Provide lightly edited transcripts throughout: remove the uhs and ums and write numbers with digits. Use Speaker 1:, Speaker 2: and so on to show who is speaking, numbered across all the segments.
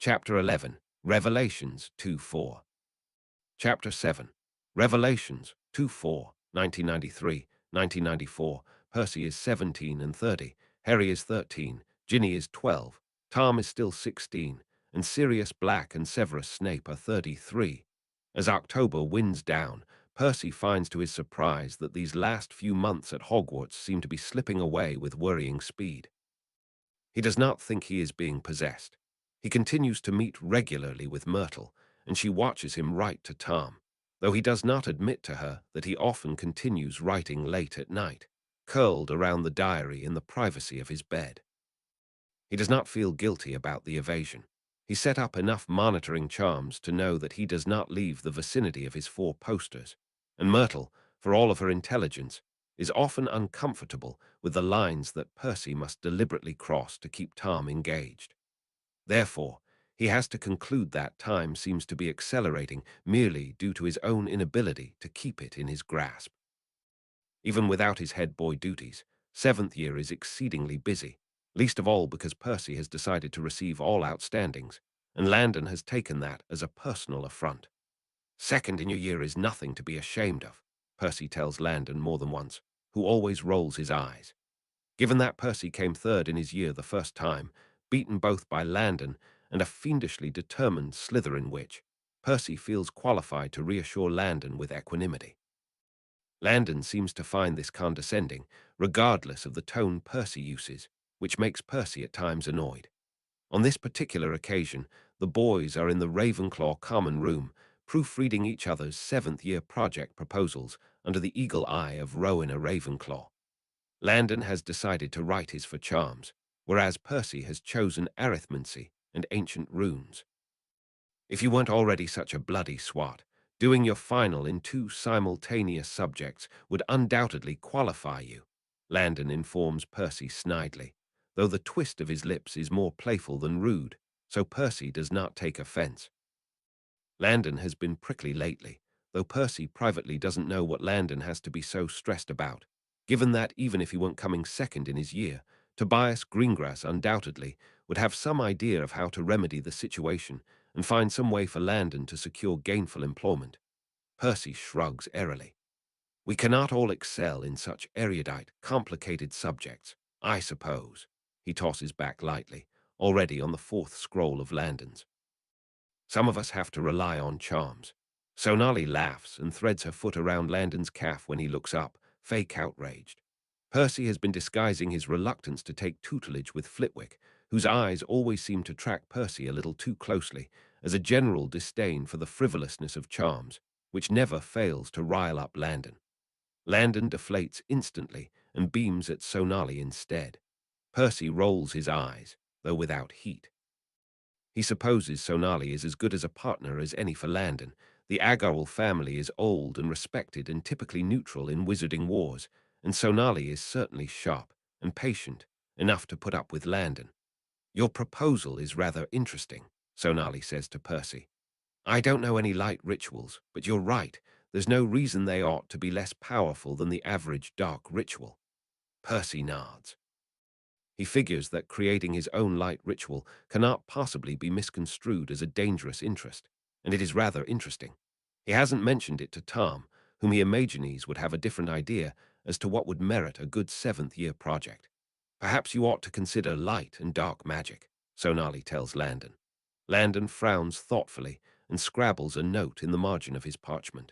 Speaker 1: Chapter 11, Revelations 2-4. Chapter 7, Revelations 2-4, 1993, 1994. Percy is 17 and 30, Harry is 13, Ginny is 12, Tom is still 16, and Sirius Black and Severus Snape are 33. As October winds down, Percy finds to his surprise that these last few months at Hogwarts seem to be slipping away with worrying speed. He does not think he is being possessed. He continues to meet regularly with Myrtle, and she watches him write to Tom, though he does not admit to her that he often continues writing late at night, curled around the diary in the privacy of his bed. He does not feel guilty about the evasion. He set up enough monitoring charms to know that he does not leave the vicinity of his 4 posters, and Myrtle, for all of her intelligence, is often uncomfortable with the lines that Percy must deliberately cross to keep Tom engaged. Therefore, he has to conclude that time seems to be accelerating merely due to his own inability to keep it in his grasp. Even without his head boy duties, 7th year is exceedingly busy, least of all because Percy has decided to receive all outstandings, and Landon has taken that as a personal affront. Second in your year is nothing to be ashamed of, Percy tells Landon more than once, who always rolls his eyes. Given that Percy came 3rd in his year the first time, beaten both by Landon and a fiendishly determined Slytherin witch, Percy feels qualified to reassure Landon with equanimity. Landon seems to find this condescending, regardless of the tone Percy uses, which makes Percy at times annoyed. On this particular occasion, the boys are in the Ravenclaw common room, proofreading each other's 7th year project proposals under the eagle eye of Rowena Ravenclaw. Landon has decided to write his for charms, whereas Percy has chosen arithmancy and ancient runes. If you weren't already such a bloody swat, doing your final in 2 simultaneous subjects would undoubtedly qualify you, Landon informs Percy snidely, though the twist of his lips is more playful than rude, so Percy does not take offense. Landon has been prickly lately, though Percy privately doesn't know what Landon has to be so stressed about, given that even if he weren't coming 2nd in his year, Tobias Greengrass undoubtedly would have some idea of how to remedy the situation and find some way for Landon to secure gainful employment. Percy shrugs airily. We cannot all excel in such erudite, complicated subjects, I suppose. He tosses back lightly, already on the 4th scroll of Landon's. Some of us have to rely on charms. Sonali laughs and threads her foot around Landon's calf when he looks up, fake outraged. Percy has been disguising his reluctance to take tutelage with Flitwick, whose eyes always seem to track Percy a little too closely, as a general disdain for the frivolousness of charms, which never fails to rile up Landon. Landon deflates instantly and beams at Sonali instead. Percy rolls his eyes, though without heat. He supposes Sonali is as good as a partner as any for Landon. The Agarwal family is old and respected and typically neutral in wizarding wars, and Sonali is certainly sharp and patient enough to put up with Landon. Your proposal is rather interesting, Sonali says to Percy. I don't know any light rituals, but you're right. There's no reason they ought to be less powerful than the average dark ritual. Percy nods. He figures that creating his own light ritual cannot possibly be misconstrued as a dangerous interest, and it is rather interesting. He hasn't mentioned it to Tom, whom he imagines would have a different idea as to what would merit a good 7th year project. Perhaps you ought to consider light and dark magic, Sonali tells Landon. Landon frowns thoughtfully and scrabbles a note in the margin of his parchment.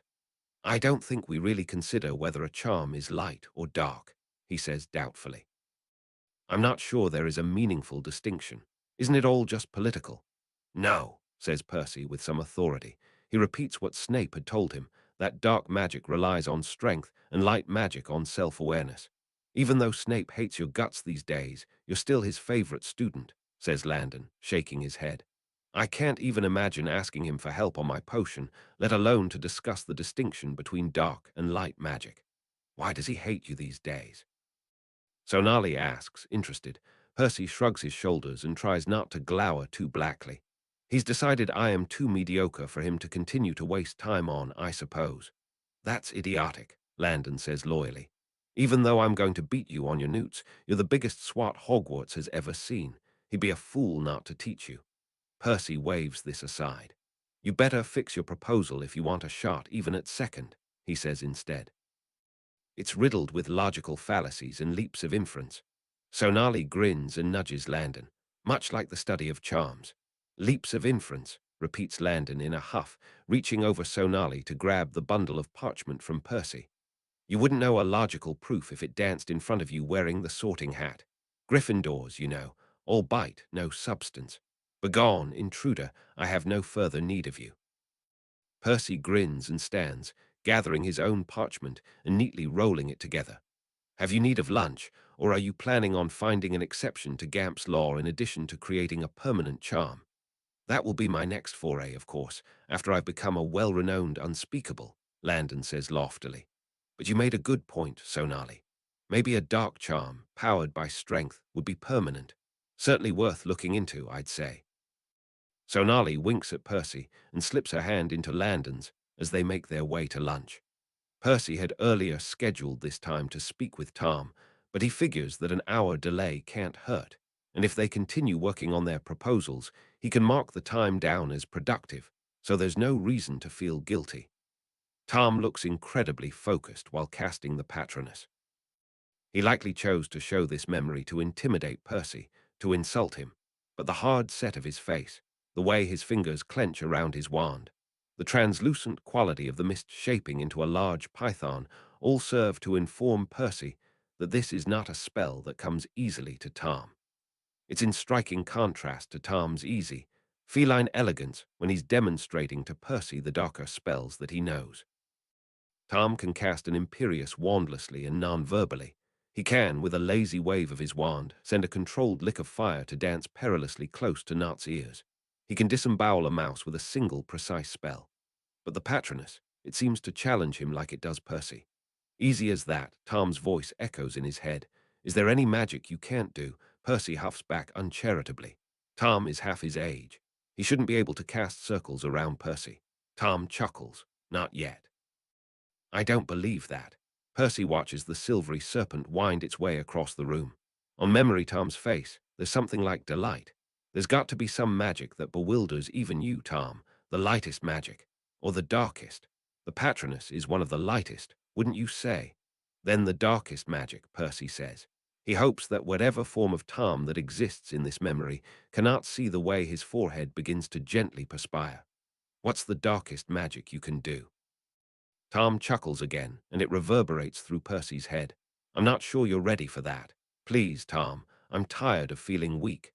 Speaker 1: I don't think we really consider whether a charm is light or dark, he says doubtfully. I'm not sure there is a meaningful distinction. Isn't it all just political? No, says Percy with some authority. He repeats what Snape had told him, that dark magic relies on strength and light magic on self-awareness. Even though Snape hates your guts these days, you're still his favorite student, says Landon, shaking his head. I can't even imagine asking him for help on my potion, let alone to discuss the distinction between dark and light magic. Why does he hate you these days? Sonali asks, interested. Percy shrugs his shoulders and tries not to glower too blackly. He's decided I am too mediocre for him to continue to waste time on, I suppose. That's idiotic, Landon says loyally. Even though I'm going to beat you on your newts, you're the biggest swat Hogwarts has ever seen. He'd be a fool not to teach you. Percy waves this aside. You better fix your proposal if you want a shot even at second, he says instead. It's riddled with logical fallacies and leaps of inference. Sonali grins and nudges Landon, much like the study of charms. Leaps of inference, repeats Landon in a huff, reaching over Sonali to grab the bundle of parchment from Percy. You wouldn't know a logical proof if it danced in front of you wearing the sorting hat. Gryffindors, you know, all bite, no substance. Begone, intruder, I have no further need of you. Percy grins and stands, gathering his own parchment and neatly rolling it together. Have you need of lunch, or are you planning on finding an exception to Gamp's law in addition to creating a permanent charm? That will be my next foray, of course, after I've become a well-renowned unspeakable, Landon says loftily. But you made a good point, Sonali. Maybe a dark charm, powered by strength, would be permanent. Certainly worth looking into, I'd say. Sonali winks at Percy and slips her hand into Landon's as they make their way to lunch. Percy had earlier scheduled this time to speak with Tom, but he figures that an hour delay can't hurt, and if they continue working on their proposals, he can mark the time down as productive, so there's no reason to feel guilty. Tom looks incredibly focused while casting the Patronus. He likely chose to show this memory to intimidate Percy, to insult him, but the hard set of his face, the way his fingers clench around his wand, the translucent quality of the mist shaping into a large python all serve to inform Percy that this is not a spell that comes easily to Tom. It's in striking contrast to Tom's easy, feline elegance when he's demonstrating to Percy the darker spells that he knows. Tom can cast an imperious wandlessly and non-verbally. He can, with a lazy wave of his wand, send a controlled lick of fire to dance perilously close to Not's ears. He can disembowel a mouse with a single precise spell. But the Patronus, it seems to challenge him like it does Percy. Easy as that, Tom's voice echoes in his head. Is there any magic you can't do? Percy huffs back uncharitably. Tom is half his age. He shouldn't be able to cast circles around Percy. Tom chuckles. Not yet. I don't believe that. Percy watches the silvery serpent wind its way across the room. On Memory Tom's face, there's something like delight. There's got to be some magic that bewilders even you, Tom, the lightest magic, or the darkest. The Patronus is one of the lightest, wouldn't you say? Then the darkest magic, Percy says. He hopes that whatever form of Tom that exists in this memory cannot see the way his forehead begins to gently perspire. What's the darkest magic you can do? Tom chuckles again, and it reverberates through Percy's head. I'm not sure you're ready for that. Please, Tom, I'm tired of feeling weak.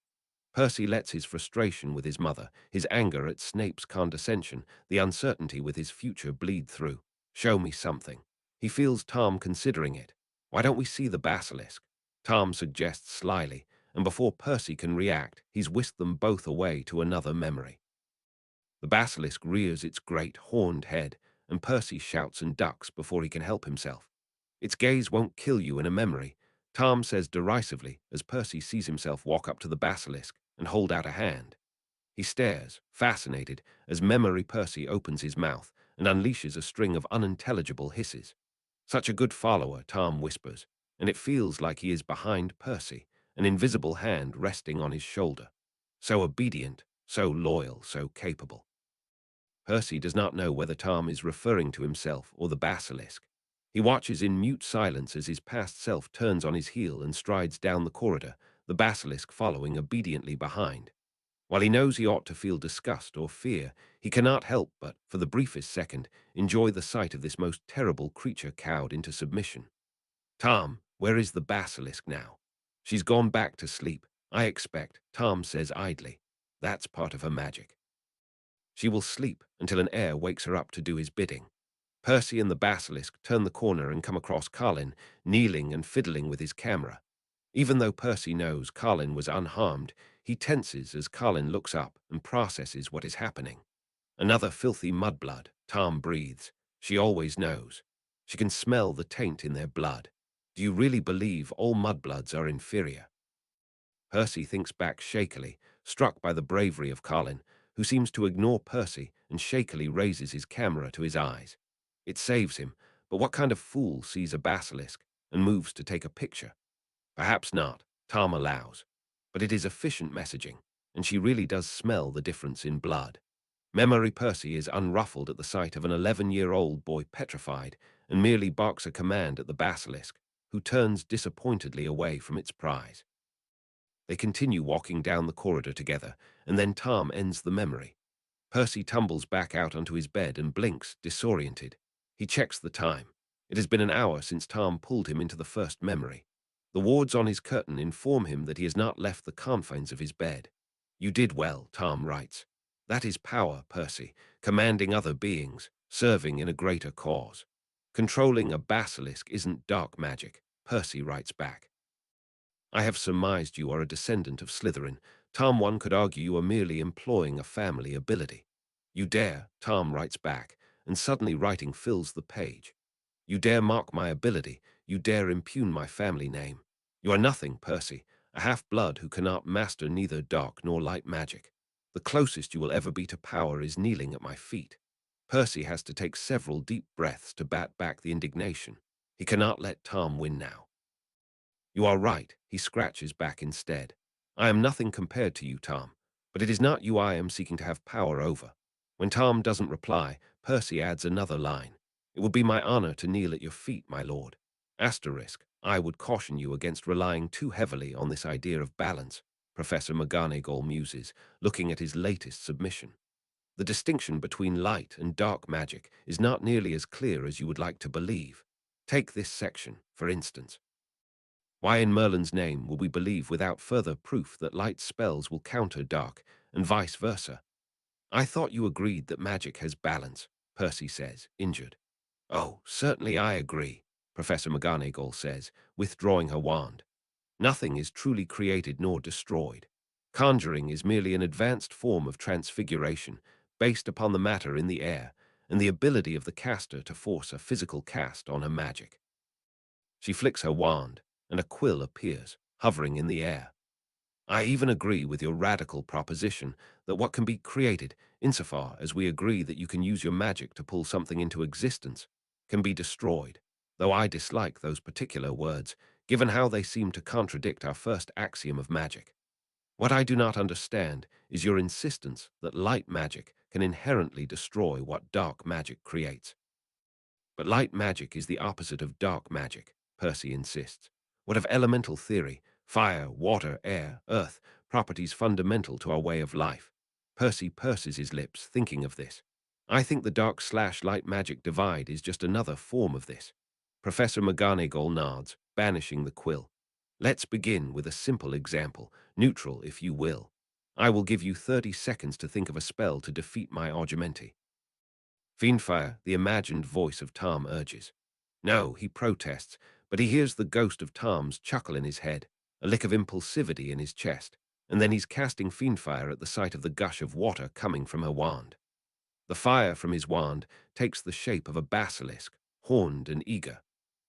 Speaker 1: Percy lets his frustration with his mother, his anger at Snape's condescension, the uncertainty with his future bleed through. Show me something. He feels Tom considering it. Why don't we see the basilisk? Tom suggests slyly, and before Percy can react, he's whisked them both away to another memory. The basilisk rears its great horned head, and Percy shouts and ducks before he can help himself. Its gaze won't kill you in a memory, Tom says derisively as Percy sees himself walk up to the basilisk and hold out a hand. He stares, fascinated, as Memory Percy opens his mouth and unleashes a string of unintelligible hisses. Such a good follower, Tom whispers, and it feels like he is behind Percy, an invisible hand resting on his shoulder. So obedient, so loyal, so capable. Percy does not know whether Tom is referring to himself or the basilisk. He watches in mute silence as his past self turns on his heel and strides down the corridor, the basilisk following obediently behind. While he knows he ought to feel disgust or fear, he cannot help but, for the briefest second, enjoy the sight of this most terrible creature cowed into submission. Tom, where is the basilisk now? She's gone back to sleep, I expect, Tom says idly. That's part of her magic. She will sleep until an heir wakes her up to do his bidding. Percy and the basilisk turn the corner and come across Colin, kneeling and fiddling with his camera. Even though Percy knows Colin was unharmed, he tenses as Colin looks up and processes what is happening. Another filthy mudblood, Tom breathes. She always knows. She can smell the taint in their blood. Do you really believe all mudbloods are inferior? Percy thinks back shakily, struck by the bravery of Colin, who seems to ignore Percy and shakily raises his camera to his eyes. It saves him, but what kind of fool sees a basilisk and moves to take a picture? Perhaps not, Tom allows, but it is efficient messaging, and she really does smell the difference in blood. Memory Percy is unruffled at the sight of an 11-year-old boy petrified and merely barks a command at the basilisk, who turns disappointedly away from its prize. They continue walking down the corridor together, and then Tom ends the memory. Percy tumbles back out onto his bed and blinks, disoriented. He checks the time. It has been an hour since Tom pulled him into the first memory. The wards on his curtain inform him that he has not left the confines of his bed. "You did well," Tom writes. "That is power, Percy, commanding other beings, serving in a greater cause. Controlling a basilisk isn't dark magic," Percy writes back. "I have surmised you are a descendant of Slytherin. Tom, one could argue you are merely employing a family ability." "You dare," Tom writes back, and suddenly writing fills the page. "You dare mock my ability. You dare impugn my family name. You are nothing, Percy, a half-blood who cannot master neither dark nor light magic. The closest you will ever be to power is kneeling at my feet." Percy has to take several deep breaths to bat back the indignation. He cannot let Tom win now. "You are right," he scratches back instead. "I am nothing compared to you, Tom, but it is not you I am seeking to have power over." When Tom doesn't reply, Percy adds another line. "It would be my honor to kneel at your feet, my lord. Asterisk, I would caution you against relying too heavily on this idea of balance," Professor McGonagall muses, looking at his latest submission. "The distinction between light and dark magic is not nearly as clear as you would like to believe. Take this section, for instance. Why in Merlin's name will we believe without further proof that light spells will counter dark, and vice versa? I thought you agreed that magic has balance," Percy says, injured. "Oh, certainly I agree," Professor McGonagall says, withdrawing her wand. "Nothing is truly created nor destroyed. Conjuring is merely an advanced form of transfiguration based upon the matter in the air and the ability of the caster to force a physical cast on her magic." She flicks her wand, and a quill appears, hovering in the air. "I even agree with your radical proposition that what can be created, insofar as we agree that you can use your magic to pull something into existence, can be destroyed, though I dislike those particular words, given how they seem to contradict our first axiom of magic. What I do not understand is your insistence that light magic can inherently destroy what dark magic creates." "But light magic is the opposite of dark magic," Percy insists. "What of elemental theory? Fire, water, air, earth, properties fundamental to our way of life." Percy purses his lips, thinking of this. "I think the dark/light magic divide is just another form of this." Professor McGonagall nods, banishing the quill. "Let's begin with a simple example, neutral if you will. I will give you 30 seconds to think of a spell to defeat my Augmenti." "Fiendfire," the imagined voice of Tom urges. "No," he protests, but he hears the ghost of Tom's chuckle in his head, a lick of impulsivity in his chest, and then he's casting Fiendfire at the sight of the gush of water coming from her wand. The fire from his wand takes the shape of a basilisk, horned and eager.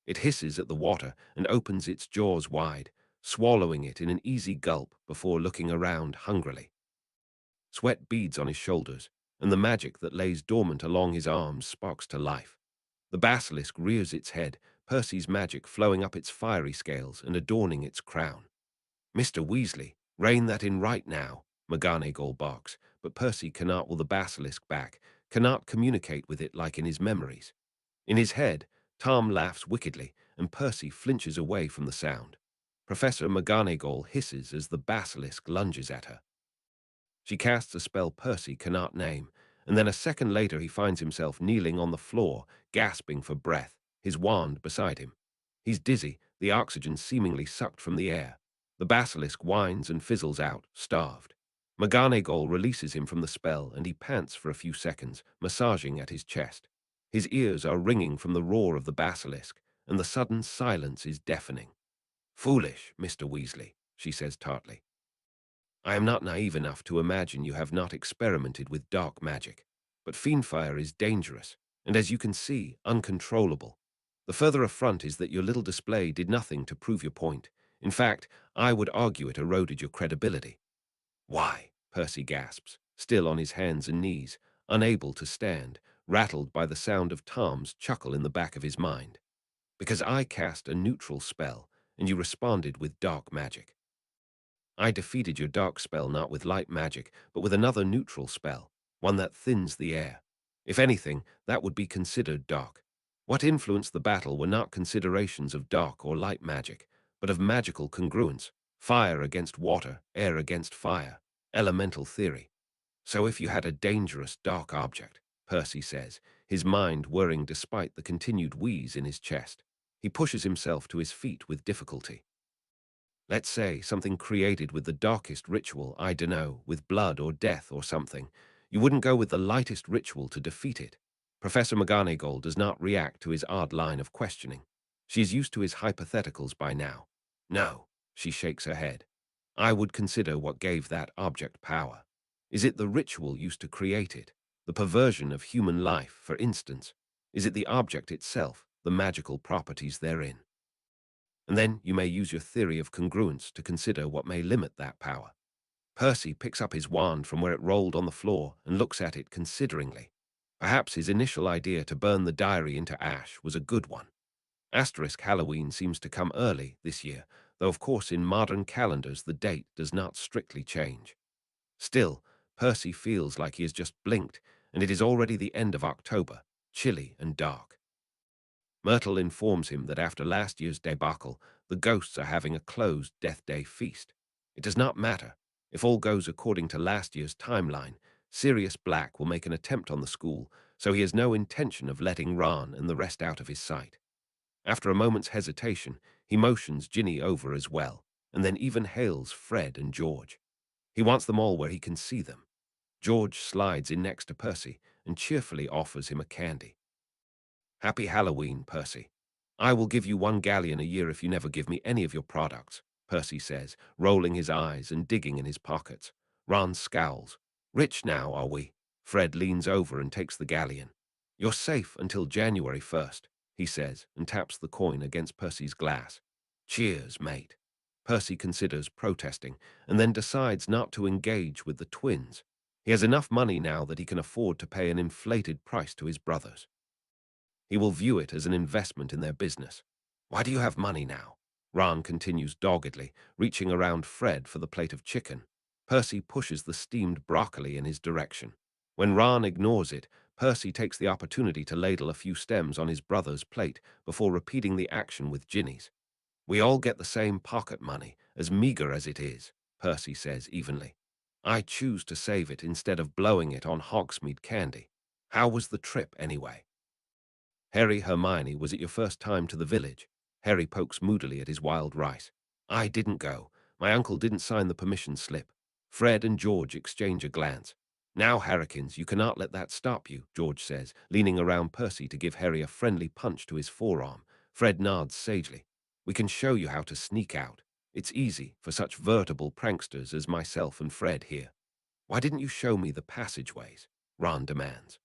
Speaker 1: It hisses at the water and opens its jaws wide, swallowing it in an easy gulp before looking around hungrily. Sweat beads on his shoulders, and the magic that lays dormant along his arms sparks to life. The basilisk rears its head, Percy's magic flowing up its fiery scales and adorning its crown. "Mr. Weasley, rein that in right now," McGonagall barks, but Percy cannot will the basilisk back, cannot communicate with it like in his memories. In his head, Tom laughs wickedly, and Percy flinches away from the sound. Professor McGonagall hisses as the basilisk lunges at her. She casts a spell Percy cannot name, and then a second later he finds himself kneeling on the floor, gasping for breath, his wand beside him. He's dizzy, the oxygen seemingly sucked from the air. The basilisk whines and fizzles out, starved. McGonagall releases him from the spell, and he pants for a few seconds, massaging at his chest. His ears are ringing from the roar of the basilisk, and the sudden silence is deafening. "Foolish, Mr. Weasley," she says tartly. "I am not naive enough to imagine you have not experimented with dark magic. But Fiendfire is dangerous, and as you can see, uncontrollable. The further affront is that your little display did nothing to prove your point. In fact, I would argue it eroded your credibility." "Why?" Percy gasps, still on his hands and knees, unable to stand, rattled by the sound of Tom's chuckle in the back of his mind. "Because I cast a neutral spell, and you responded with dark magic." I defeated your dark spell not with light magic, but with another neutral spell, one that thins the air. If anything, that would be considered dark. What influenced the battle were not considerations of dark or light magic, but of magical congruence, fire against water, air against fire, elemental theory. So if you had a dangerous dark object, Percy says, his mind whirring despite the continued wheeze in his chest, he pushes himself to his feet with difficulty. Let's say something created with the darkest ritual, I dunno, with blood or death or something. You wouldn't go with the lightest ritual to defeat it. Professor McGonagall does not react to his odd line of questioning. She is used to his hypotheticals by now. No, she shakes her head. I would consider what gave that object power. Is it the ritual used to create it? The perversion of human life, for instance? Is it the object itself, the magical properties therein? And then you may use your theory of congruence to consider what may limit that power. Percy picks up his wand from where it rolled on the floor and looks at it consideringly. Perhaps his initial idea to burn the diary into ash was a good one. Asterisk Halloween seems to come early this year, though of course in modern calendars the date does not strictly change. Still, Percy feels like he has just blinked, and it is already the end of October, chilly and dark. Myrtle informs him that after last year's debacle, the ghosts are having a closed Death Day feast. It does not matter. If all goes according to last year's timeline, Sirius Black will make an attempt on the school, so he has no intention of letting Ron and the rest out of his sight. After a moment's hesitation, he motions Ginny over as well, and then even hails Fred and George. He wants them all where he can see them. George slides in next to Percy and cheerfully offers him a candy. Happy Halloween, Percy. I will give you 1 galleon a year if you never give me any of your products, Percy says, rolling his eyes and digging in his pockets. Ron scowls. Rich now, are we? Fred leans over and takes the galleon. You're safe until January 1st, he says, and taps the coin against Percy's glass. Cheers, mate. Percy considers protesting, and then decides not to engage with the twins. He has enough money now that he can afford to pay an inflated price to his brothers. He will view it as an investment in their business. Why do you have money now? Ron continues doggedly, reaching around Fred for the plate of chicken. Percy pushes the steamed broccoli in his direction. When Ron ignores it, Percy takes the opportunity to ladle a few stems on his brother's plate before repeating the action with Ginny's. We all get the same pocket money, as meager as it is, Percy says evenly. I choose to save it instead of blowing it on Hogsmeade candy. How was the trip, anyway? Harry, Hermione, was it your first time to the village? Harry pokes moodily at his wild rice. I didn't go. My uncle didn't sign the permission slip. Fred and George exchange a glance. Now, Harrikins, you cannot let that stop you, George says, leaning around Percy to give Harry a friendly punch to his forearm. Fred nods sagely. We can show you how to sneak out. It's easy for such veritable pranksters as myself and Fred here. Why didn't you show me the passageways? Ron demands.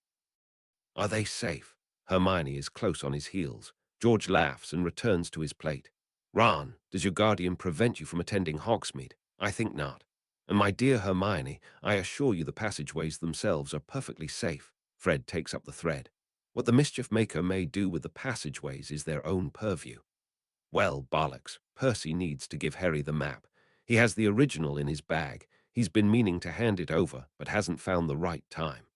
Speaker 1: Are they safe? Hermione is close on his heels. George laughs and returns to his plate. Ron, does your guardian prevent you from attending Hogsmeade? I think not. And my dear Hermione, I assure you the passageways themselves are perfectly safe. Fred takes up the thread. What the mischief maker may do with the passageways is their own purview. Well, bollocks, Percy needs to give Harry the map. He has the original in his bag. He's been meaning to hand it over, but hasn't found the right time.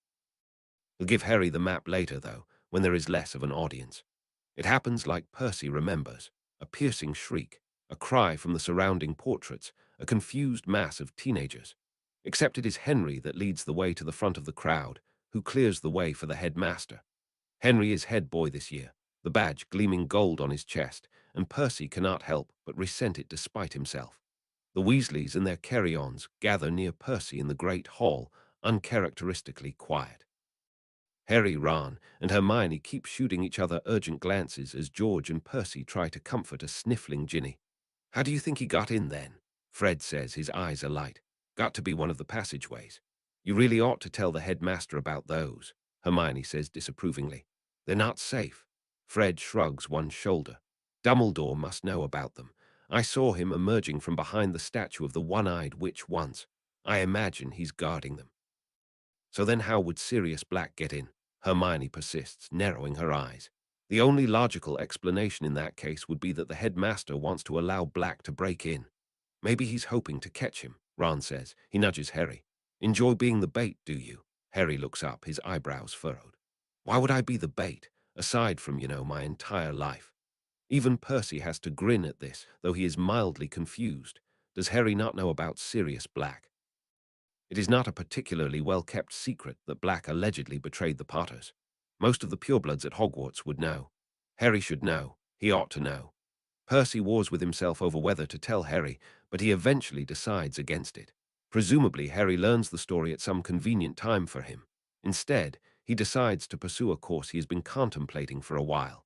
Speaker 1: He'll give Harry the map later, though, when there is less of an audience. It happens like Percy remembers. A piercing shriek, a cry from the surrounding portraits, a confused mass of teenagers. Except it is Henry that leads the way to the front of the crowd, who clears the way for the headmaster. Henry is head boy this year, the badge gleaming gold on his chest, and Percy cannot help but resent it despite himself. The Weasleys and their carry-ons gather near Percy in the great hall, uncharacteristically quiet. Harry, Ron, and Hermione keep shooting each other urgent glances as George and Percy try to comfort a sniffling Ginny. How do you think he got in then? Fred says, his eyes alight. Got to be one of the passageways. You really ought to tell the headmaster about those, Hermione says disapprovingly. They're not safe. Fred shrugs one shoulder. Dumbledore must know about them. I saw him emerging from behind the statue of the one-eyed witch once. I imagine he's guarding them. So then how would Sirius Black get in? Hermione persists, narrowing her eyes. The only logical explanation in that case would be that the headmaster wants to allow Black to break in. Maybe he's hoping to catch him, Ron says. He nudges Harry. Enjoy being the bait, do you? Harry looks up, his eyebrows furrowed. Why would I be the bait, aside from, my entire life? Even Percy has to grin at this, though he is mildly confused. Does Harry not know about Sirius Black? It is not a particularly well-kept secret that Black allegedly betrayed the Potters. Most of the purebloods at Hogwarts would know. Harry should know. He ought to know. Percy wars with himself over whether to tell Harry, but he eventually decides against it. Presumably, Harry learns the story at some convenient time for him. Instead, he decides to pursue a course he has been contemplating for a while.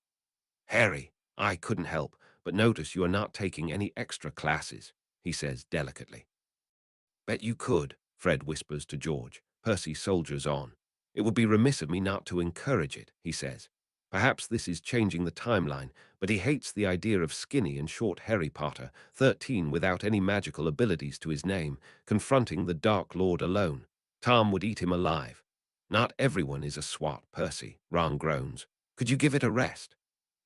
Speaker 1: Harry, I couldn't help but notice you are not taking any extra classes, he says delicately. Bet you could, Fred whispers to George. Percy soldiers on. It would be remiss of me not to encourage it, he says. Perhaps this is changing the timeline, but he hates the idea of skinny and short Harry Potter, 13 without any magical abilities to his name, confronting the Dark Lord alone. Tom would eat him alive. Not everyone is a swot, Percy, Ron groans. Could you give it a rest?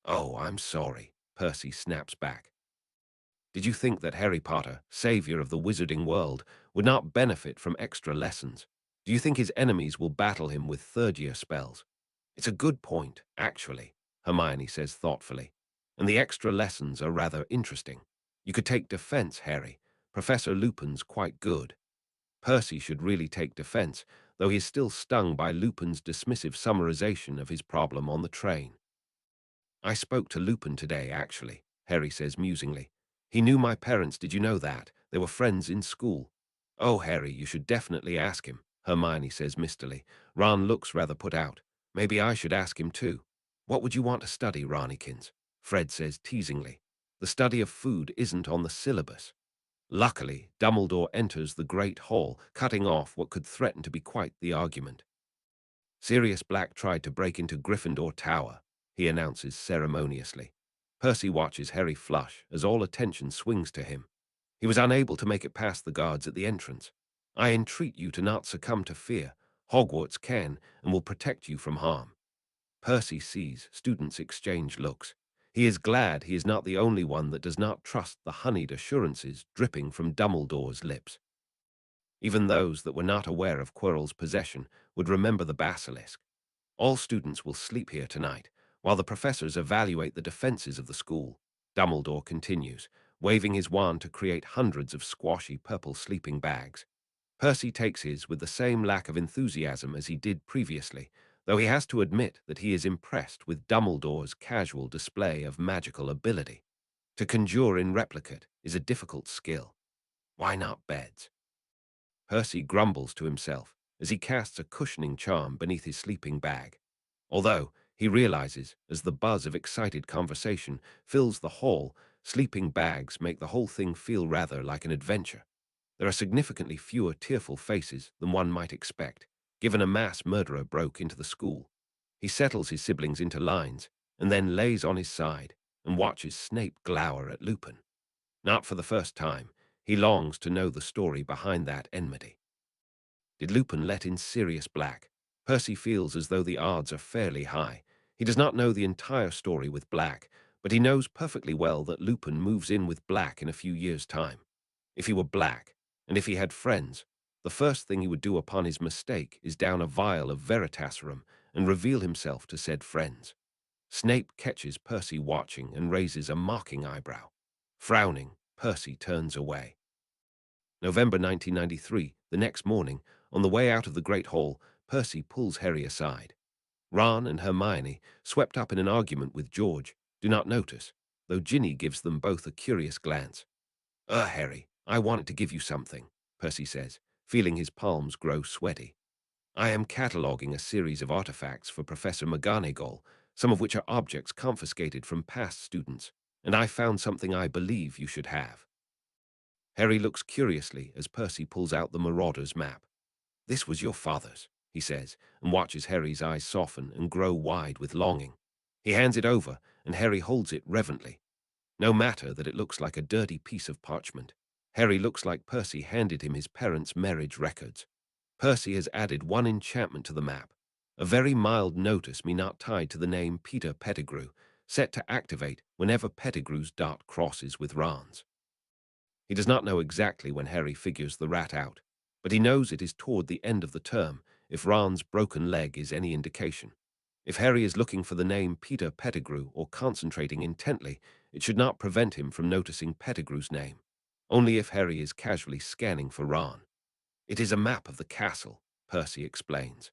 Speaker 1: Oh, I'm sorry, Percy snaps back. Did you think that Harry Potter, savior of the wizarding world, would not benefit from extra lessons? Do you think his enemies will battle him with third-year spells? It's a good point, actually, Hermione says thoughtfully. And the extra lessons are rather interesting. You could take defense, Harry. Professor Lupin's quite good. Percy should really take defense, though he is still stung by Lupin's dismissive summarization of his problem on the train. I spoke to Lupin today, actually, Harry says musingly. He knew my parents, did you know that? They were friends in school. Oh, Harry, you should definitely ask him, Hermione says mistily. Ron looks rather put out. Maybe I should ask him too. What would you want to study, Ronikins? Fred says teasingly. The study of food isn't on the syllabus. Luckily, Dumbledore enters the Great Hall, cutting off what could threaten to be quite the argument. Sirius Black tried to break into Gryffindor Tower, he announces ceremoniously. Percy watches Harry flush as all attention swings to him. He was unable to make it past the guards at the entrance. I entreat you to not succumb to fear. Hogwarts can and will protect you from harm. Percy sees students exchange looks. He is glad he is not the only one that does not trust the honeyed assurances dripping from Dumbledore's lips. Even those that were not aware of Quirrell's possession would remember the basilisk. All students will sleep here tonight, while the professors evaluate the defenses of the school. Dumbledore continues, waving his wand to create hundreds of squashy purple sleeping bags. Percy takes his with the same lack of enthusiasm as he did previously, though he has to admit that he is impressed with Dumbledore's casual display of magical ability. To conjure in replicate is a difficult skill. Why not beds? Percy grumbles to himself as he casts a cushioning charm beneath his sleeping bag. Although, he realizes, as the buzz of excited conversation fills the hall, sleeping bags make the whole thing feel rather like an adventure. There are significantly fewer tearful faces than one might expect, given a mass murderer broke into the school. He settles his siblings into lines, and then lays on his side and watches Snape glower at Lupin. Not for the first time, he longs to know the story behind that enmity. Did Lupin let in Sirius Black? Percy feels as though the odds are fairly high. He does not know the entire story with Black, but he knows perfectly well that Lupin moves in with Black in a few years' time. If he were Black, and if he had friends, the first thing he would do upon his mistake is down a vial of Veritaserum and reveal himself to said friends. Snape catches Percy watching and raises a mocking eyebrow. Frowning, Percy turns away. November 1993, the next morning, on the way out of the Great Hall, Percy pulls Harry aside. Ron and Hermione, swept up in an argument with George, do not notice, though Ginny gives them both a curious glance. Harry, I wanted to give you something, Percy says, feeling his palms grow sweaty. I am cataloguing a series of artifacts for Professor McGonagall, some of which are objects confiscated from past students, and I found something I believe you should have. Harry looks curiously as Percy pulls out the Marauder's map. This was your father's, he says, and watches Harry's eyes soften and grow wide with longing. He hands it over, and Harry holds it reverently. No matter that it looks like a dirty piece of parchment, Harry looks like Percy handed him his parents' marriage records. Percy has added one enchantment to the map, a very mild notice me not tied to the name Peter Pettigrew, set to activate whenever Pettigrew's dot crosses with Ron's. He does not know exactly when Harry figures the rat out, but he knows it is toward the end of the term, if Ron's broken leg is any indication. If Harry is looking for the name Peter Pettigrew or concentrating intently, it should not prevent him from noticing Pettigrew's name. Only if Harry is casually scanning for Ron. It is a map of the castle, Percy explains.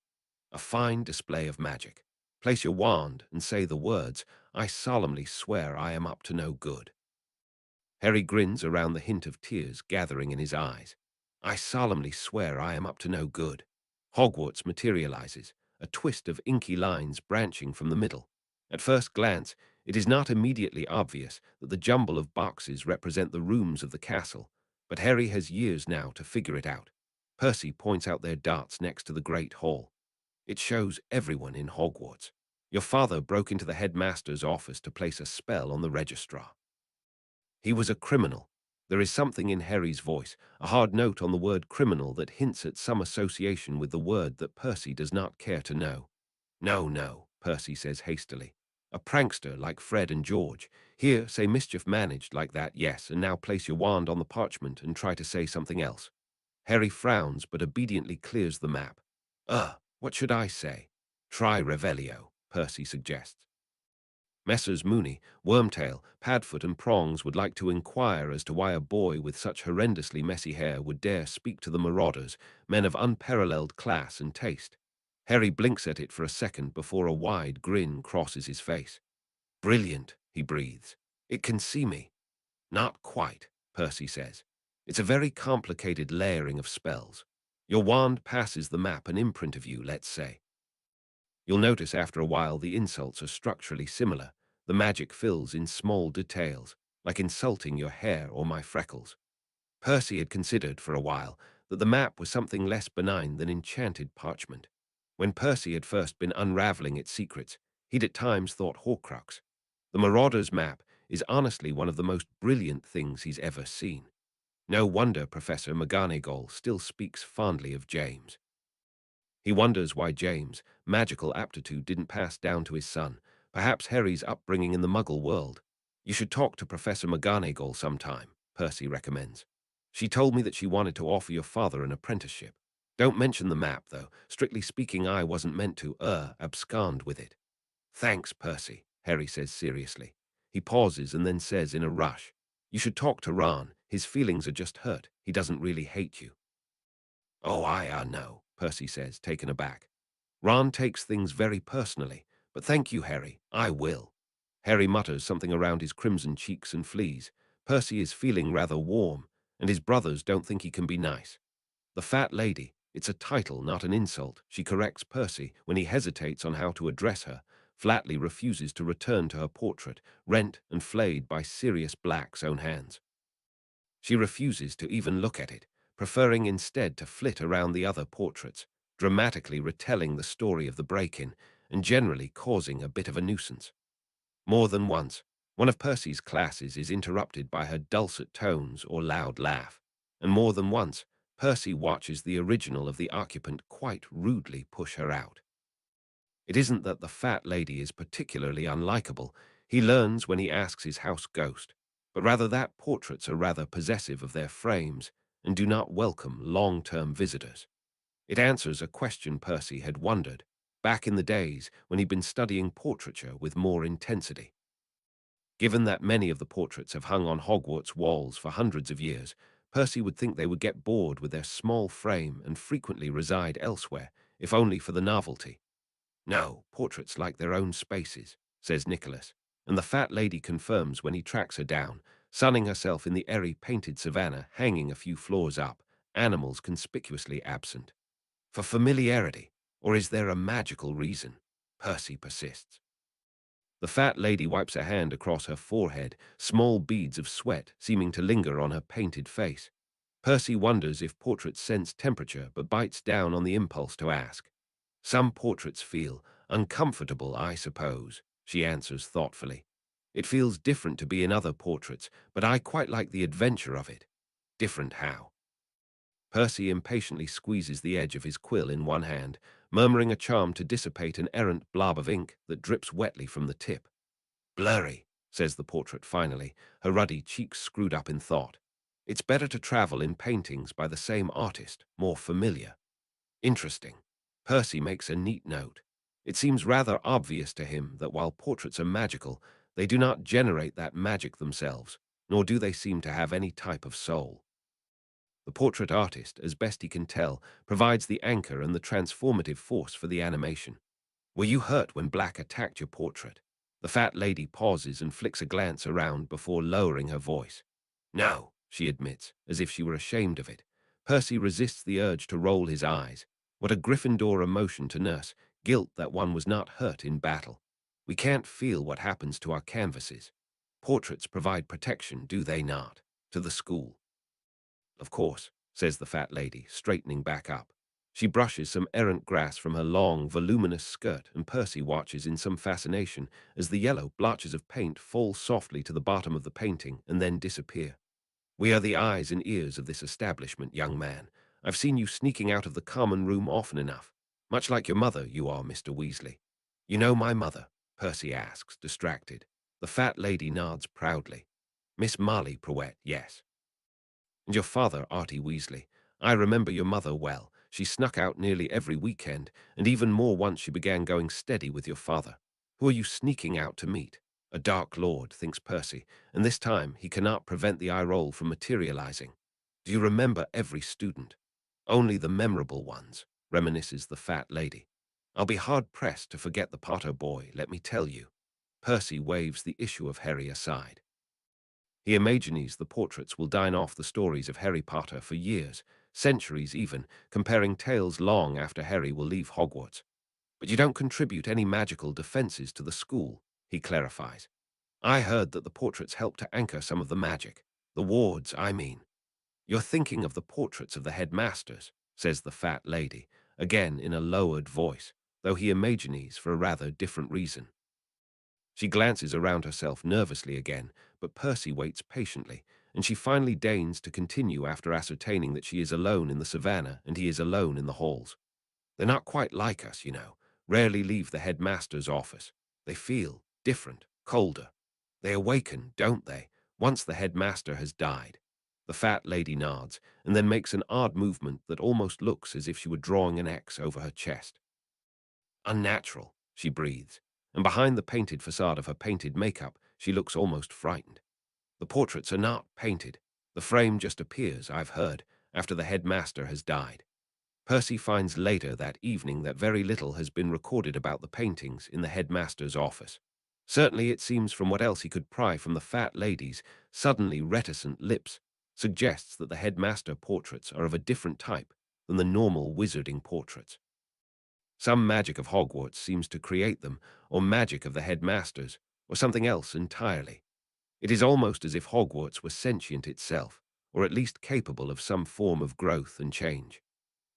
Speaker 1: A fine display of magic. Place your wand and say the words, "I solemnly swear I am up to no good." Harry grins around the hint of tears gathering in his eyes. I solemnly swear I am up to no good. Hogwarts materializes, a twist of inky lines branching from the middle. At first glance, it is not immediately obvious that the jumble of boxes represent the rooms of the castle, but Harry has years now to figure it out. Percy points out their dots next to the Great Hall. It shows everyone in Hogwarts. Your father broke into the headmaster's office to place a spell on the registrar. He was a criminal. There is something in Harry's voice, a hard note on the word criminal that hints at some association with the word that Percy does not care to know. No, no, Percy says hastily. A prankster like Fred and George. Here, say mischief managed like that, yes, and now place your wand on the parchment and try to say something else. Harry frowns but obediently clears the map. What should I say? Try Revelio, Percy suggests. Messrs. Mooney, Wormtail, Padfoot and Prongs would like to inquire as to why a boy with such horrendously messy hair would dare speak to the marauders, men of unparalleled class and taste. Harry blinks at it for a second before a wide grin crosses his face. Brilliant, he breathes. It can see me. Not quite, Percy says. It's a very complicated layering of spells. Your wand passes the map an imprint of you, let's say. You'll notice after a while the insults are structurally similar. The magic fills in small details, like insulting your hair or my freckles. Percy had considered for a while that the map was something less benign than enchanted parchment. When Percy had first been unraveling its secrets, he'd at times thought Horcrux. The Marauder's map is honestly one of the most brilliant things he's ever seen. No wonder Professor McGonagall still speaks fondly of James. He wonders why James' magical aptitude didn't pass down to his son, perhaps Harry's upbringing in the Muggle world. You should talk to Professor McGonagall sometime, Percy recommends. She told me that she wanted to offer your father an apprenticeship. Don't mention the map, though. Strictly speaking, I wasn't meant to, abscond with it. Thanks, Percy, Harry says seriously. He pauses and then says in a rush, you should talk to Ron. His feelings are just hurt. He doesn't really hate you. Oh, I know, Percy says, taken aback. Ron takes things very personally, but thank you, Harry, I will. Harry mutters something around his crimson cheeks and flees. Percy is feeling rather warm, and his brothers don't think he can be nice. The fat lady, it's a title, not an insult, she corrects Percy when he hesitates on how to address her, flatly refuses to return to her portrait, rent and flayed by Sirius Black's own hands. She refuses to even look at it, preferring instead to flit around the other portraits, dramatically retelling the story of the break-in and generally causing a bit of a nuisance. More than once, one of Percy's classes is interrupted by her dulcet tones or loud laugh, and more than once, Percy watches the original of the occupant quite rudely push her out. It isn't that the fat lady is particularly unlikable, he learns when he asks his house ghost, but rather that portraits are rather possessive of their frames and do not welcome long-term visitors. It answers a question Percy had wondered back in the days when he'd been studying portraiture with more intensity. Given that many of the portraits have hung on Hogwarts walls for hundreds of years, Percy would think they would get bored with their small frame and frequently reside elsewhere, if only for the novelty. No, portraits like their own spaces, says Nicholas, and the fat lady confirms when he tracks her down, sunning herself in the airy painted savannah hanging a few floors up, animals conspicuously absent. For familiarity, or is there a magical reason? Percy persists. The fat lady wipes a hand across her forehead, small beads of sweat seeming to linger on her painted face. Percy wonders if portraits sense temperature but bites down on the impulse to ask. Some portraits feel uncomfortable, I suppose, she answers thoughtfully. It feels different to be in other portraits, but I quite like the adventure of it. Different how? Percy impatiently squeezes the edge of his quill in one hand, murmuring a charm to dissipate an errant blob of ink that drips wetly from the tip. Blurry, says the portrait finally, her ruddy cheeks screwed up in thought. It's better to travel in paintings by the same artist, more familiar. Interesting. Percy makes a neat note. It seems rather obvious to him that while portraits are magical, they do not generate that magic themselves, nor do they seem to have any type of soul. The portrait artist, as best he can tell, provides the anchor and the transformative force for the animation. Were you hurt when Black attacked your portrait? The fat lady pauses and flicks a glance around before lowering her voice. No, she admits, as if she were ashamed of it. Percy resists the urge to roll his eyes. What a Gryffindor emotion to nurse, guilt that one was not hurt in battle. We can't feel what happens to our canvases. Portraits provide protection, do they not? To the school. Of course, says the fat lady, straightening back up. She brushes some errant grass from her long, voluminous skirt, and Percy watches in some fascination as the yellow blotches of paint fall softly to the bottom of the painting and then disappear. We are the eyes and ears of this establishment, young man. I've seen you sneaking out of the common room often enough. Much like your mother, you are, Mr. Weasley. You know my mother? Percy asks, distracted. The fat lady nods proudly. Miss Marley Prewett, yes. And your father, Artie Weasley. I remember your mother well. She snuck out nearly every weekend, and even more once she began going steady with your father. Who are you sneaking out to meet? A Dark Lord, thinks Percy, and this time he cannot prevent the eye roll from materializing. Do you remember every student? Only the memorable ones, reminisces the fat lady. I'll be hard-pressed to forget the Potter boy, let me tell you. Percy waves the issue of Harry aside. He imagines the portraits will dine off the stories of Harry Potter for years, centuries even, comparing tales long after Harry will leave Hogwarts. But you don't contribute any magical defenses to the school, he clarifies. I heard that the portraits help to anchor some of the magic. The wards, I mean. You're thinking of the portraits of the headmasters, says the fat lady, again in a lowered voice, though he imagines for a rather different reason. She glances around herself nervously again, but Percy waits patiently, and she finally deigns to continue after ascertaining that she is alone in the savannah and he is alone in the halls. They're not quite like us, you know, rarely leave the headmaster's office. They feel different, colder. They awaken, don't they, once the headmaster has died. The fat lady nods, and then makes an odd movement that almost looks as if she were drawing an X over her chest. Unnatural, she breathes, and behind the painted facade of her painted makeup, she looks almost frightened. The portraits are not painted. The frame just appears, I've heard, after the headmaster has died. Percy finds later that evening that very little has been recorded about the paintings in the headmaster's office. Certainly it seems from what else he could pry from the fat lady's suddenly reticent lips suggests that the headmaster portraits are of a different type than the normal wizarding portraits. Some magic of Hogwarts seems to create them, or magic of the headmasters, or something else entirely. It is almost as if Hogwarts were sentient itself, or at least capable of some form of growth and change.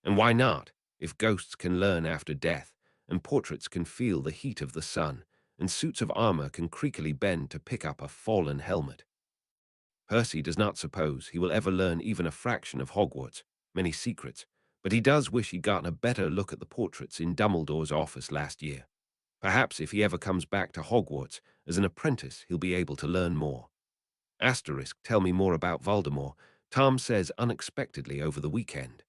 Speaker 1: And why not, if ghosts can learn after death, and portraits can feel the heat of the sun, and suits of armor can creakily bend to pick up a fallen helmet? Percy does not suppose he will ever learn even a fraction of Hogwarts' many secrets, but he does wish he'd gotten a better look at the portraits in Dumbledore's office last year. Perhaps if he ever comes back to Hogwarts as an apprentice, he'll be able to learn more. Asterisk, tell me more about Voldemort, Tom says unexpectedly over the weekend.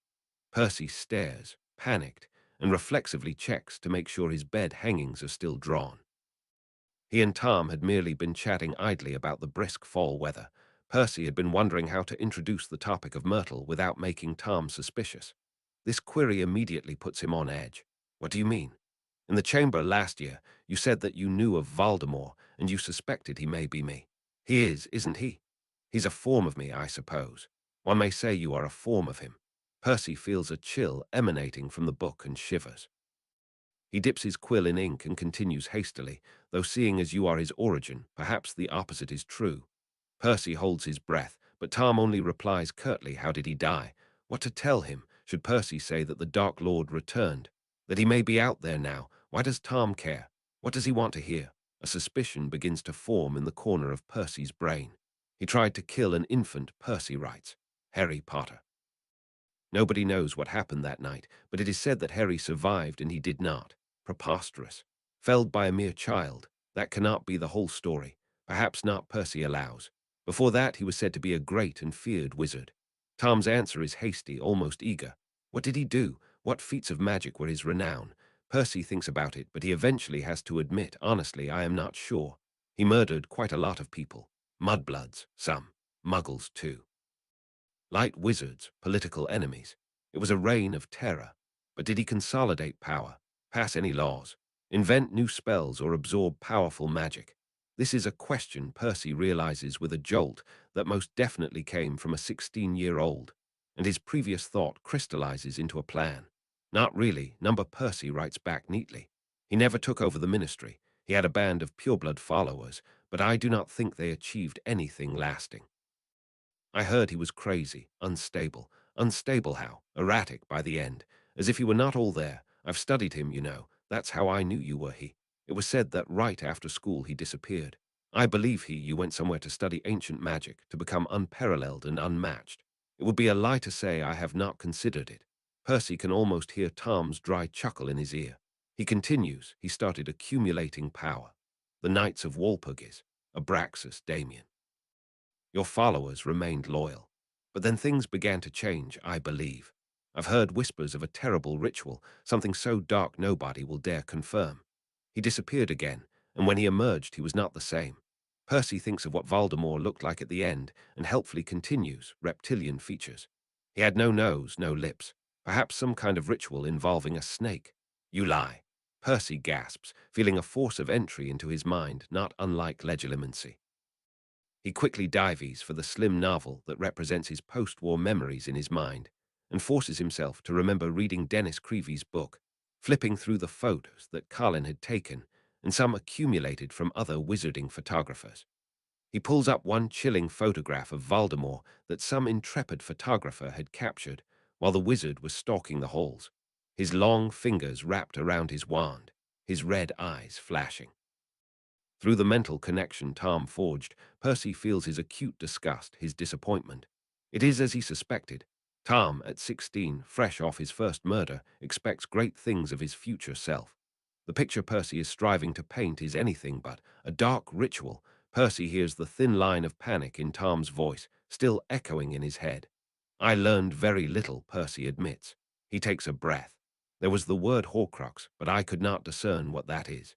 Speaker 1: Percy stares, panicked, and reflexively checks to make sure his bed hangings are still drawn. He and Tom had merely been chatting idly about the brisk fall weather. Percy had been wondering how to introduce the topic of Myrtle without making Tom suspicious. This query immediately puts him on edge. What do you mean? In the chamber last year, you said that you knew of Voldemort, and you suspected he may be me. He is, isn't he? He's a form of me, I suppose. One may say you are a form of him. Percy feels a chill emanating from the book and shivers. He dips his quill in ink and continues hastily, though seeing as you are his origin, perhaps the opposite is true. Percy holds his breath, but Tom only replies curtly, how did he die? What to tell him? Should Percy say that the Dark Lord returned? That he may be out there now? Why does Tom care? What does he want to hear? A suspicion begins to form in the corner of Percy's brain. He tried to kill an infant, Percy writes. Harry Potter. Nobody knows what happened that night, but it is said that Harry survived and he did not. Preposterous. Felled by a mere child. That cannot be the whole story. Perhaps not, Percy allows. Before that, he was said to be a great and feared wizard. Tom's answer is hasty, almost eager. What did he do? What feats of magic were his renown? Percy thinks about it, but he eventually has to admit, honestly, I am not sure. He murdered quite a lot of people. Mudbloods, some. Muggles, too. Light wizards, political enemies. It was a reign of terror. But did he consolidate power, pass any laws, invent new spells, or absorb powerful magic? This is a question Percy realizes with a jolt that most definitely came from a 16-year-old, and his previous thought crystallizes into a plan. Not really, Number Percy writes back neatly. He never took over the ministry. He had a band of pureblood followers, but I do not think they achieved anything lasting. I heard he was crazy, unstable. Unstable how? Erratic by the end. As if you were not all there. I've studied him, you know. That's how I knew you were he. It was said that right after school he disappeared. I believe you went somewhere to study ancient magic, to become unparalleled and unmatched. It would be a lie to say I have not considered it. Percy can almost hear Tom's dry chuckle in his ear. He continues, he started accumulating power. The Knights of Walpurgis, Abraxas, Damien. Your followers remained loyal. But then things began to change, I believe. I've heard whispers of a terrible ritual, something so dark nobody will dare confirm. He disappeared again, and when he emerged, he was not the same. Percy thinks of what Voldemort looked like at the end, and helpfully continues, reptilian features. He had no nose, no lips, perhaps some kind of ritual involving a snake. You lie. Percy gasps, feeling a force of entry into his mind, not unlike legilimency. He quickly dives for the slim novel that represents his post-war memories in his mind, and forces himself to remember reading Dennis Creevy's book, flipping through the photos that Colin had taken, and some accumulated from other wizarding photographers. He pulls up one chilling photograph of Voldemort that some intrepid photographer had captured while the wizard was stalking the halls, his long fingers wrapped around his wand, his red eyes flashing. Through the mental connection Tom forged, Percy feels his acute disgust, his disappointment. It is as he suspected. Tom, at 16, fresh off his first murder, expects great things of his future self. The picture Percy is striving to paint is anything but a dark ritual. Percy hears the thin line of panic in Tom's voice, still echoing in his head. I learned very little, Percy admits. He takes a breath. There was the word Horcrux, but I could not discern what that is.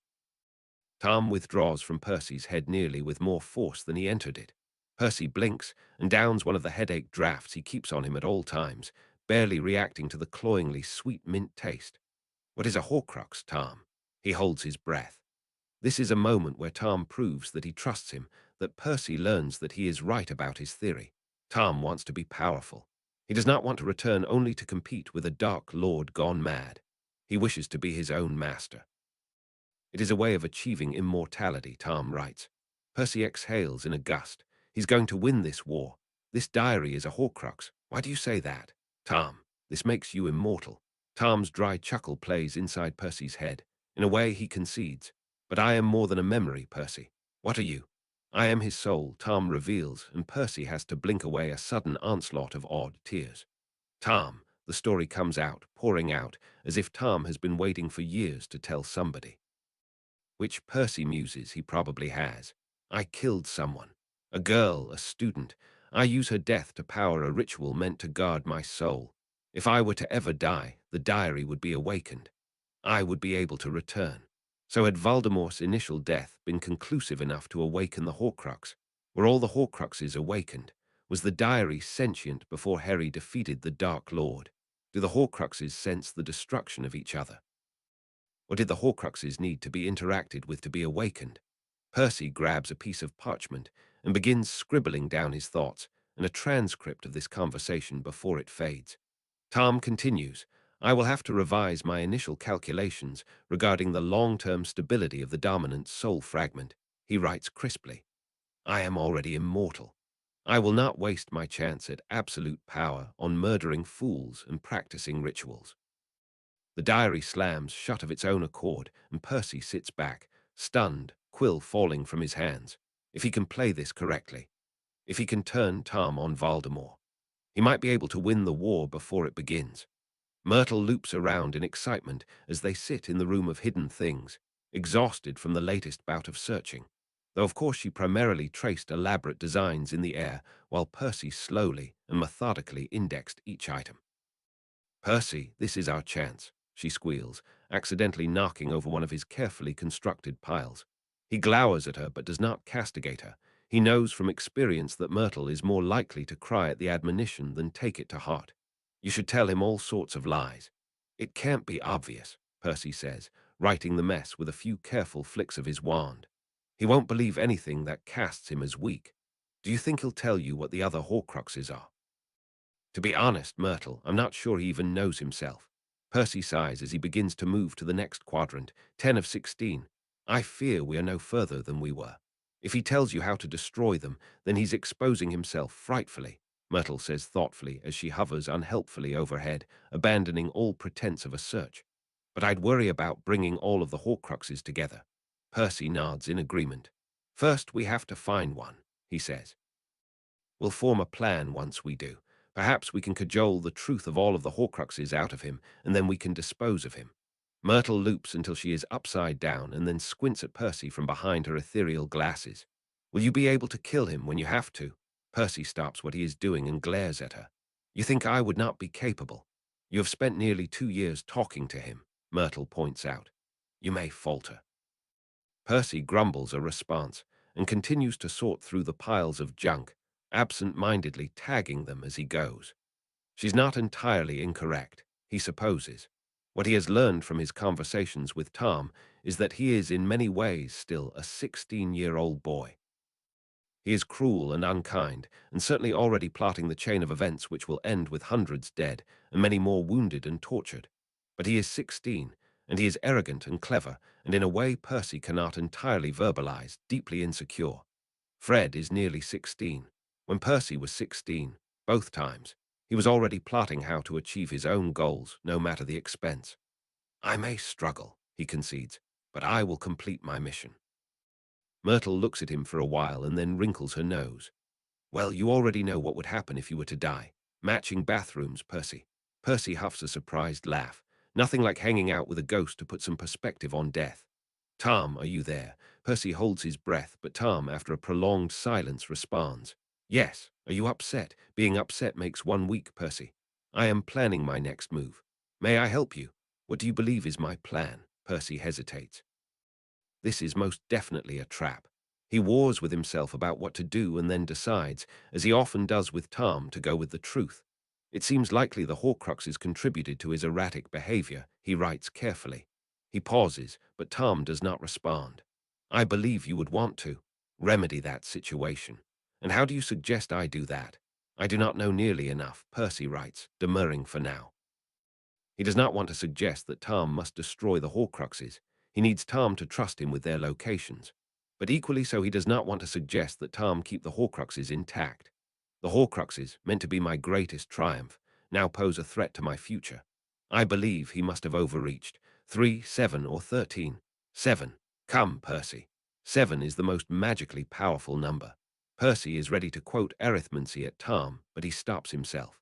Speaker 1: Tom withdraws from Percy's head nearly with more force than he entered it. Percy blinks and downs one of the headache drafts he keeps on him at all times, barely reacting to the cloyingly sweet mint taste. What is a Horcrux, Tom? He holds his breath. This is a moment where Tom proves that he trusts him, that Percy learns that he is right about his theory. Tom wants to be powerful. He does not want to return only to compete with a dark lord gone mad. He wishes to be his own master. It is a way of achieving immortality, Tom writes. Percy exhales in a gust. He's going to win this war. This diary is a Horcrux. Why do you say that? Tom, this makes you immortal. Tom's dry chuckle plays inside Percy's head. In a way, he concedes. But I am more than a memory, Percy. What are you? I am his soul, Tom reveals, and Percy has to blink away a sudden onslaught of odd tears. Tom, the story comes out, pouring out, as if Tom has been waiting for years to tell somebody. Which Percy muses he probably has. I killed someone. A girl, a student. I use her death to power a ritual meant to guard my soul. If I were to ever die, the diary would be awakened. I would be able to return. So had Voldemort's initial death been conclusive enough to awaken the Horcrux? Were all the Horcruxes awakened? Was the diary sentient before Harry defeated the Dark Lord? Do the Horcruxes sense the destruction of each other? Or did the Horcruxes need to be interacted with to be awakened? Percy grabs a piece of parchment and begins scribbling down his thoughts and a transcript of this conversation before it fades. Tom continues, I will have to revise my initial calculations regarding the long-term stability of the dominant soul fragment. He writes crisply, I am already immortal. I will not waste my chance at absolute power on murdering fools and practicing rituals. The diary slams shut of its own accord, and Percy sits back, stunned, quill falling from his hands. If he can play this correctly, if he can turn Tom on Voldemort, he might be able to win the war before it begins. Myrtle loops around in excitement as they sit in the room of hidden things, exhausted from the latest bout of searching. though of course she primarily traced elaborate designs in the air while Percy slowly and methodically indexed each item. "Percy, this is our chance," she squeals, accidentally knocking over one of his carefully constructed piles. He glowers at her but does not castigate her. He knows from experience that Myrtle is more likely to cry at the admonition than take it to heart. You should tell him all sorts of lies. "It can't be obvious," Percy says, righting the mess with a few careful flicks of his wand. "He won't believe anything that casts him as weak. Do you think he'll tell you what the other Horcruxes are?" "To be honest, Myrtle, I'm not sure he even knows himself." Percy sighs as he begins to move to the next quadrant, 10 of 16. "I fear we are no further than we were. If he tells you how to destroy them, then he's exposing himself frightfully," Myrtle says thoughtfully as she hovers unhelpfully overhead, abandoning all pretense of a search. "But I'd worry about bringing all of the Horcruxes together." Percy nods in agreement. "First, we have to find one," he says. "We'll form a plan once we do. Perhaps we can cajole the truth of all of the Horcruxes out of him, and then we can dispose of him." Myrtle loops until she is upside down and then squints at Percy from behind her ethereal glasses. "Will you be able to kill him when you have to?" Percy stops what he is doing and glares at her. "You think I would not be capable? You have spent nearly 2 years talking to him," Myrtle points out. "You may falter." Percy grumbles a response and continues to sort through the piles of junk, absent-mindedly tagging them as he goes. She's not entirely incorrect, he supposes. What he has learned from his conversations with Tom is that he is in many ways still a 16-year-old boy. He is cruel and unkind, and certainly already plotting the chain of events which will end with hundreds dead and many more wounded and tortured. But he is 16, and he is arrogant and clever, and in a way Percy cannot entirely verbalize, deeply insecure. Fred is nearly 16. When Percy was 16, both times, he was already plotting how to achieve his own goals, no matter the expense. "I may struggle," he concedes, "but I will complete my mission." Myrtle looks at him for a while and then wrinkles her nose. "Well, you already know what would happen if you were to die. Matching bathrooms, Percy." Percy huffs a surprised laugh. Nothing like hanging out with a ghost to put some perspective on death. "Tom, are you there?" Percy holds his breath, but Tom, after a prolonged silence, responds. "Yes. Are you upset? Being upset makes one weak, Percy. I am planning my next move. May I help you? What do you believe is my plan?" Percy hesitates. This is most definitely a trap. He wars with himself about what to do and then decides, as he often does with Tom, to go with the truth. "It seems likely the Horcruxes contributed to his erratic behavior," he writes carefully. He pauses, but Tom does not respond. "I believe you would want to remedy that situation. And how do you suggest I do that?" "I do not know nearly enough," Percy writes, demurring for now. He does not want to suggest that Tom must destroy the Horcruxes. He needs Tom to trust him with their locations. But equally so, he does not want to suggest that Tom keep the Horcruxes intact. The Horcruxes, meant to be my greatest triumph, now pose a threat to my future. I believe he must have overreached. 3, 7, or 13. 7. Come, Percy. 7 is the most magically powerful number. Percy is ready to quote arithmancy at Tom, but he stops himself.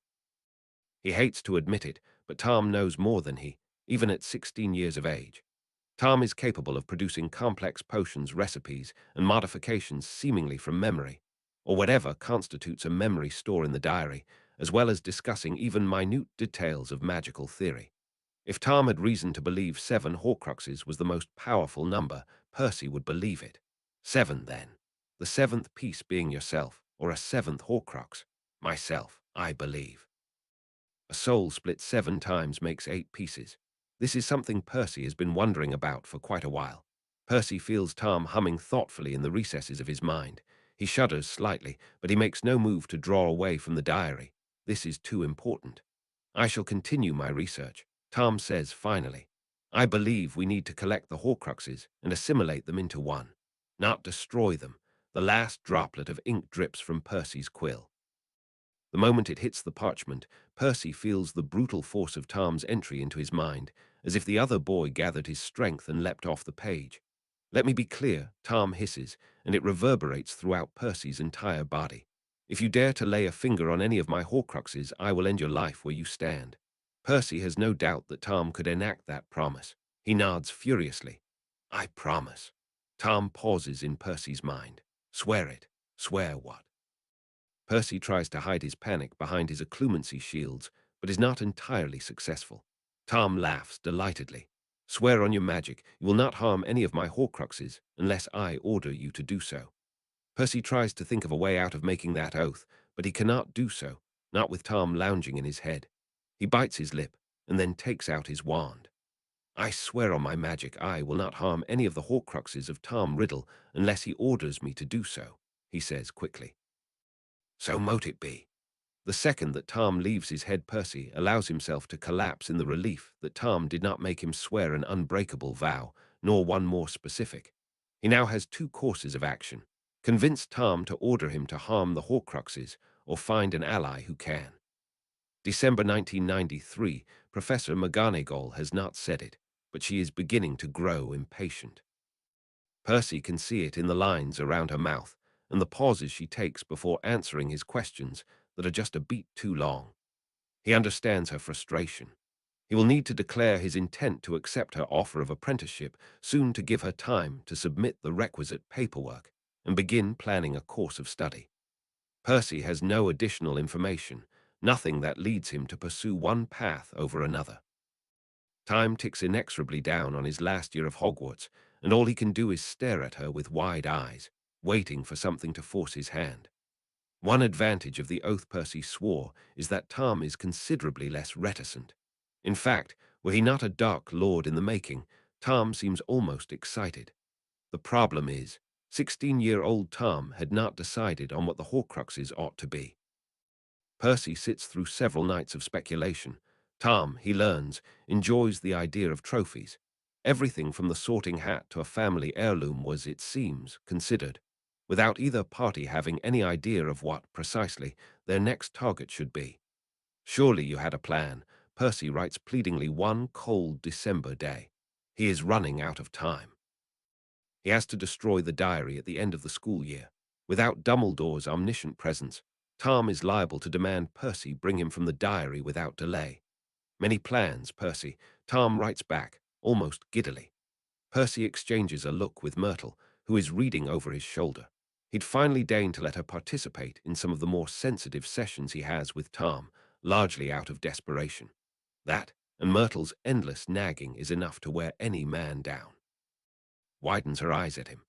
Speaker 1: He hates to admit it, but Tom knows more than he, even at 16 years of age. Tom is capable of producing complex potions, recipes, and modifications seemingly from memory, or whatever constitutes a memory store in the diary, as well as discussing even minute details of magical theory. If Tom had reason to believe 7 Horcruxes was the most powerful number, Percy would believe it. 7, then. The 7th piece being yourself, or a 7th Horcrux. Myself, I believe. A soul split 7 times makes 8 pieces. This is something Percy has been wondering about for quite a while. Percy feels Tom humming thoughtfully in the recesses of his mind. He shudders slightly, but he makes no move to draw away from the diary. This is too important. "I shall continue my research," Tom says finally. "I believe we need to collect the Horcruxes and assimilate them into one, not destroy them." The last droplet of ink drips from Percy's quill. The moment it hits the parchment, Percy feels the brutal force of Tom's entry into his mind, as if the other boy gathered his strength and leapt off the page. "Let me be clear," Tom hisses, and it reverberates throughout Percy's entire body. "If you dare to lay a finger on any of my Horcruxes, I will end your life where you stand." Percy has no doubt that Tom could enact that promise. He nods furiously. "I promise." Tom pauses in Percy's mind. Swear it. Swear what? Percy tries to hide his panic behind his occlumency shields, but is not entirely successful. Tom laughs delightedly. Swear on your magic you will not harm any of my Horcruxes unless I order you to do so. Percy tries to think of a way out of making that oath, but he cannot do so, not with Tom lounging in his head. He bites his lip and then takes out his wand. I swear on my magic I will not harm any of the Horcruxes of Tom Riddle unless he orders me to do so, he says quickly. So mote it be. The second that Tom leaves his head, Percy allows himself to collapse in the relief that Tom did not make him swear an unbreakable vow, nor one more specific. He now has two courses of action. Convince Tom to order him to harm the Horcruxes, or find an ally who can. December 1993, Professor McGonagall has not said it, but she is beginning to grow impatient. Percy can see it in the lines around her mouth and the pauses she takes before answering his questions that are just a beat too long. He understands her frustration. He will need to declare his intent to accept her offer of apprenticeship, soon to give her time to submit the requisite paperwork and begin planning a course of study. Percy has no additional information, nothing that leads him to pursue one path over another. Time ticks inexorably down on his last year of Hogwarts, and all he can do is stare at her with wide eyes, waiting for something to force his hand. One advantage of the oath Percy swore is that Tom is considerably less reticent. In fact, were he not a dark lord in the making, Tom seems almost excited. The problem is, 16-year-old Tom had not decided on what the Horcruxes ought to be. Percy sits through several nights of speculation. Tom, he learns, enjoys the idea of trophies. Everything from the sorting hat to a family heirloom was, it seems, considered, without either party having any idea of what, precisely, their next target should be. Surely you had a plan, Percy writes pleadingly one cold December day. He is running out of time. He has to destroy the diary at the end of the school year. Without Dumbledore's omniscient presence, Tom is liable to demand Percy bring him from the diary without delay. Many plans, Percy, Tom writes back, almost giddily. Percy exchanges a look with Myrtle, who is reading over his shoulder. He'd finally deign to let her participate in some of the more sensitive sessions he has with Tom, largely out of desperation. That, and Myrtle's endless nagging, is enough to wear any man down. Widens her eyes at him.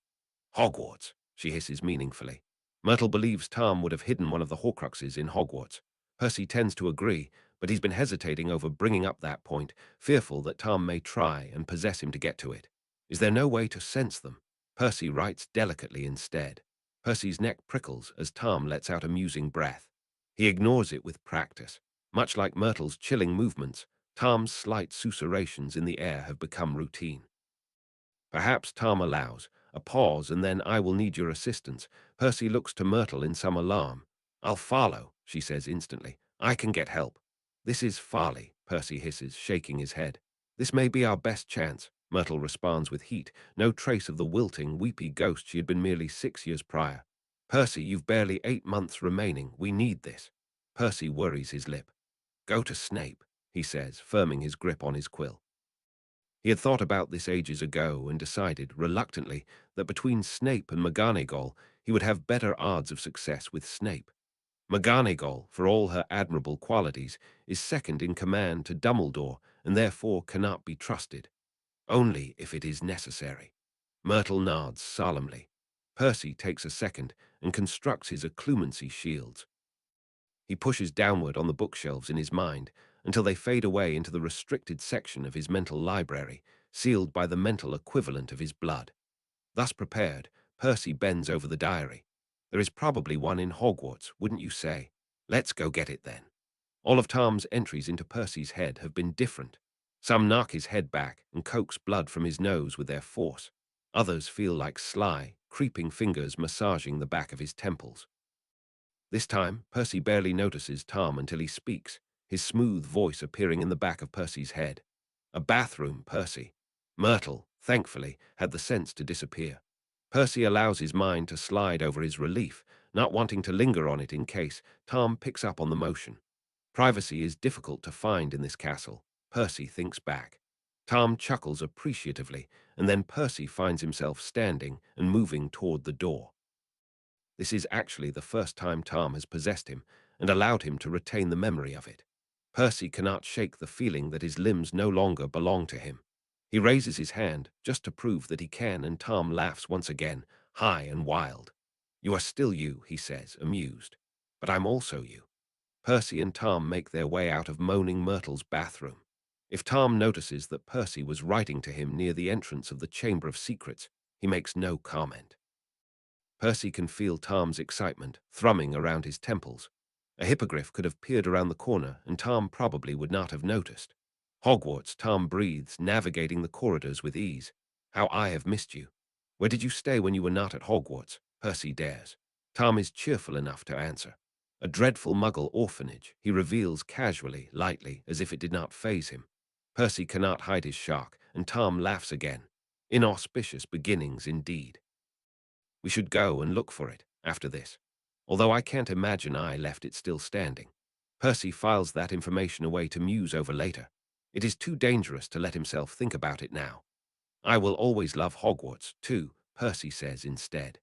Speaker 1: Hogwarts, she hisses meaningfully. Myrtle believes Tom would have hidden one of the Horcruxes in Hogwarts. Percy tends to agree, but he's been hesitating over bringing up that point, fearful that Tom may try and possess him to get to it. Is there no way to sense them? Percy writes delicately instead. Percy's neck prickles as Tom lets out a musing breath. He ignores it with practice. Much like Myrtle's chilling movements, Tom's slight susurrations in the air have become routine. Perhaps Tom allows a pause, and then, I will need your assistance. Percy looks to Myrtle in some alarm. I'll follow, she says instantly. I can get help. This is folly, Percy hisses, shaking his head. This may be our best chance, Myrtle responds with heat, no trace of the wilting, weepy ghost she had been merely 6 years prior. Percy, you've barely 8 months remaining. We need this. Percy worries his lip. Go to Snape, he says, firming his grip on his quill. He had thought about this ages ago and decided, reluctantly, that between Snape and McGonagall, he would have better odds of success with Snape. McGonagall, for all her admirable qualities, is second in command to Dumbledore and therefore cannot be trusted. Only if it is necessary. Myrtle nods solemnly. Percy takes a second and constructs his occlumency shields. He pushes downward on the bookshelves in his mind until they fade away into the restricted section of his mental library, sealed by the mental equivalent of his blood. Thus prepared, Percy bends over the diary. There is probably one in Hogwarts, wouldn't you say? Let's go get it then. All of Tom's entries into Percy's head have been different. Some knock his head back and coax blood from his nose with their force. Others feel like sly, creeping fingers massaging the back of his temples. This time, Percy barely notices Tom until he speaks, his smooth voice appearing in the back of Percy's head. A bathroom, Percy. Myrtle, thankfully, had the sense to disappear. Percy allows his mind to slide over his relief, not wanting to linger on it in case Tom picks up on the motion. Privacy is difficult to find in this castle. Percy thinks back. Tom chuckles appreciatively, and then Percy finds himself standing and moving toward the door. This is actually the first time Tom has possessed him and allowed him to retain the memory of it. Percy cannot shake the feeling that his limbs no longer belong to him. He raises his hand just to prove that he can, and Tom laughs once again, high and wild. "You are still you," he says, amused. "But I'm also you." Percy and Tom make their way out of Moaning Myrtle's bathroom. If Tom notices that Percy was writing to him near the entrance of the Chamber of Secrets, he makes no comment. Percy can feel Tom's excitement thrumming around his temples. A hippogriff could have peered around the corner, and Tom probably would not have noticed. "Hogwarts," Tom breathes, navigating the corridors with ease. "How I have missed you." "Where did you stay when you were not at Hogwarts?" Percy dares. Tom is cheerful enough to answer. "A dreadful Muggle orphanage," he reveals casually, lightly, as if it did not faze him. Percy cannot hide his shock, and Tom laughs again. Inauspicious beginnings indeed. "We should go and look for it after this, although I can't imagine I left it still standing." Percy files that information away to muse over later. It is too dangerous to let himself think about it now. "I will always love Hogwarts, too," Percy says instead.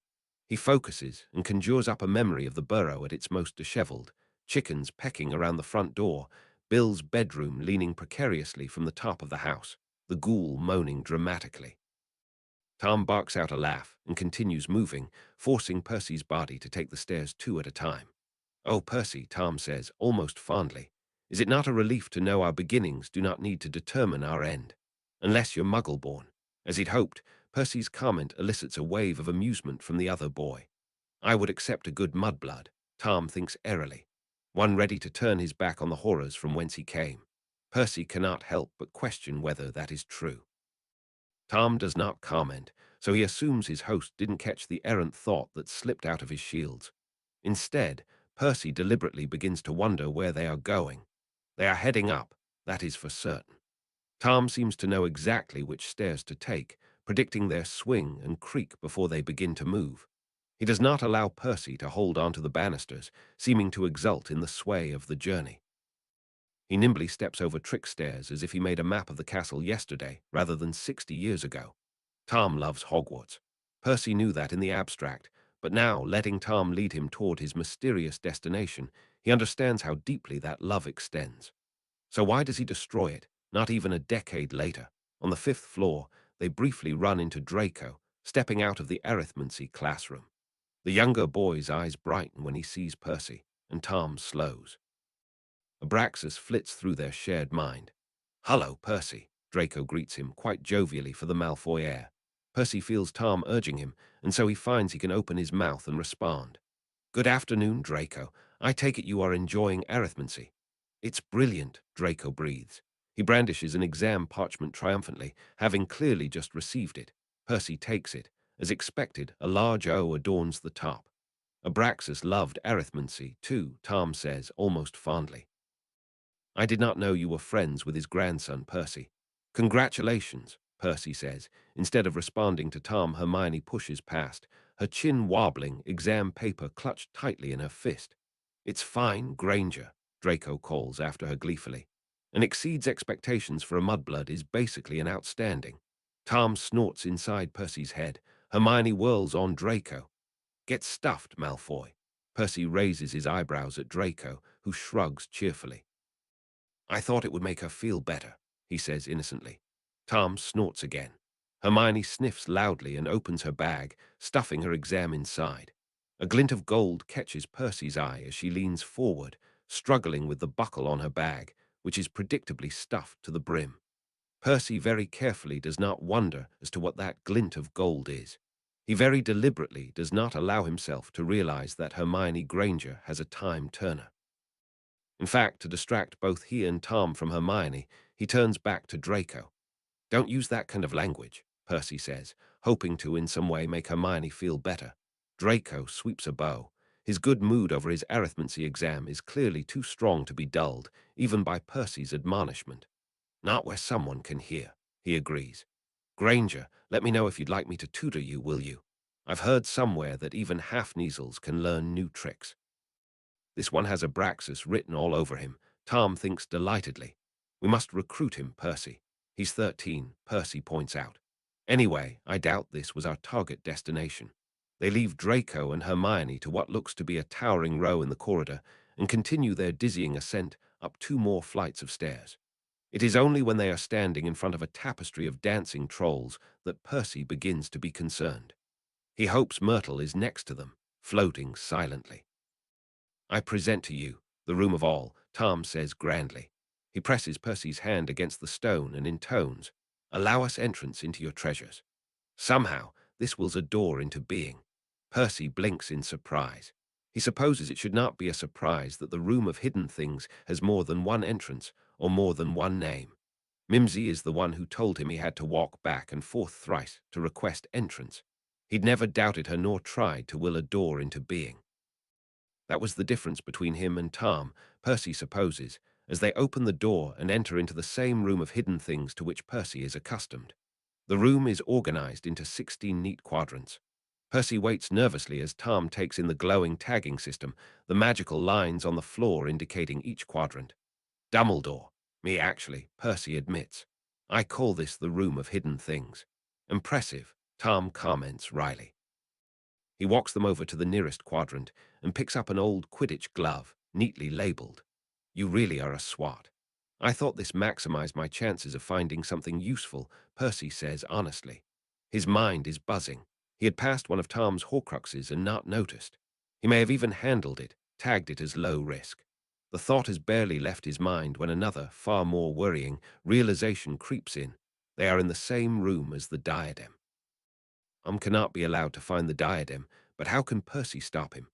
Speaker 1: He focuses and conjures up a memory of the burrow at its most disheveled, chickens pecking around the front door, Bill's bedroom leaning precariously from the top of the house, the ghoul moaning dramatically. Tom barks out a laugh and continues moving, forcing Percy's body to take the stairs two at a time. "Oh, Percy," Tom says, almost fondly, "is it not a relief to know our beginnings do not need to determine our end? Unless you're Muggle-born." As he'd hoped, Percy's comment elicits a wave of amusement from the other boy. "I would accept a good mudblood," Tom thinks airily, one ready to turn his back on the horrors from whence he came. Percy cannot help but question whether that is true. Tom does not comment, so he assumes his host didn't catch the errant thought that slipped out of his shields. Instead, Percy deliberately begins to wonder where they are going. They are heading up, that is for certain. Tom seems to know exactly which stairs to take, predicting their swing and creak before they begin to move. He does not allow Percy to hold onto the banisters, seeming to exult in the sway of the journey. He nimbly steps over trick stairs as if he made a map of the castle yesterday rather than 60 years ago. Tom loves Hogwarts. Percy knew that in the abstract, but now, letting Tom lead him toward his mysterious destination, he understands how deeply that love extends. So why does he destroy it, not even a decade later? On the 5th floor, they briefly run into Draco, stepping out of the arithmancy classroom. The younger boy's eyes brighten when he sees Percy, and Tom slows. Abraxas flits through their shared mind. "Hello, Percy," Draco greets him, quite jovially for the Malfoy air. Percy feels Tom urging him, and so he finds he can open his mouth and respond. "Good afternoon, Draco. I take it you are enjoying arithmancy." "It's brilliant," Draco breathes. He brandishes an exam parchment triumphantly, having clearly just received it. Percy takes it. As expected, a large O adorns the top. "Abraxas loved arithmancy, too," Tom says, almost fondly. "I did not know you were friends with his grandson, Percy." "Congratulations," Percy says. Instead of responding to Tom, Hermione pushes past, her chin wobbling, exam paper clutched tightly in her fist. "It's fine, Granger," Draco calls after her gleefully. "And exceeds expectations for a mudblood is basically an outstanding." Tom snorts inside Percy's head. Hermione whirls on Draco. "Get stuffed, Malfoy." Percy raises his eyebrows at Draco, who shrugs cheerfully. "I thought it would make her feel better," he says innocently. Tom snorts again. Hermione sniffs loudly and opens her bag, stuffing her exam inside. A glint of gold catches Percy's eye as she leans forward, struggling with the buckle on her bag, which is predictably stuffed to the brim. Percy very carefully does not wonder as to what that glint of gold is. He very deliberately does not allow himself to realize that Hermione Granger has a time turner. In fact, to distract both he and Tom from Hermione, he turns back to Draco. "Don't use that kind of language," Percy says, hoping to in some way make Hermione feel better. Draco sweeps a bow. His good mood over his arithmancy exam is clearly too strong to be dulled, even by Percy's admonishment. "Not where someone can hear," he agrees. "Granger, let me know if you'd like me to tutor you, will you? I've heard somewhere that even half-Neasels can learn new tricks." This one has Abraxas written all over him, Tom thinks delightedly. "We must recruit him, Percy." He's 13, Percy points out. Anyway, I doubt this was our target destination. They leave Draco and Hermione to what looks to be a towering row in the corridor and continue their dizzying ascent up 2 more flights of stairs. It is only when they are standing in front of a tapestry of dancing trolls that Percy begins to be concerned. He hopes Myrtle is next to them, floating silently. I present to you the room of all, Tom says grandly. He presses Percy's hand against the stone and intones, "Allow us entrance into your treasures." Somehow, this wills a door into being. Percy blinks in surprise. He supposes it should not be a surprise that the room of hidden things has more than one entrance or more than one name. Mimsy is the one who told him he had to walk back and forth thrice to request entrance. He'd never doubted her nor tried to will a door into being. That was the difference between him and Tom, Percy supposes, as they open the door and enter into the same room of hidden things to which Percy is accustomed. The room is organized into 16 neat quadrants. Percy waits nervously as Tom takes in the glowing tagging system, the magical lines on the floor indicating each quadrant. Dumbledore. Me actually, Percy admits. I call this the room of hidden things. Impressive, Tom comments wryly. He walks them over to the nearest quadrant and picks up an old Quidditch glove, neatly labeled. You really are a swot. I thought this maximized my chances of finding something useful, Percy says honestly. His mind is buzzing. He had passed one of Tom's Horcruxes and not noticed. He may have even handled it, tagged it as low risk. The thought has barely left his mind when another, far more worrying, realization creeps in. They are in the same room as the diadem. Cannot be allowed to find the diadem, but how can Percy stop him?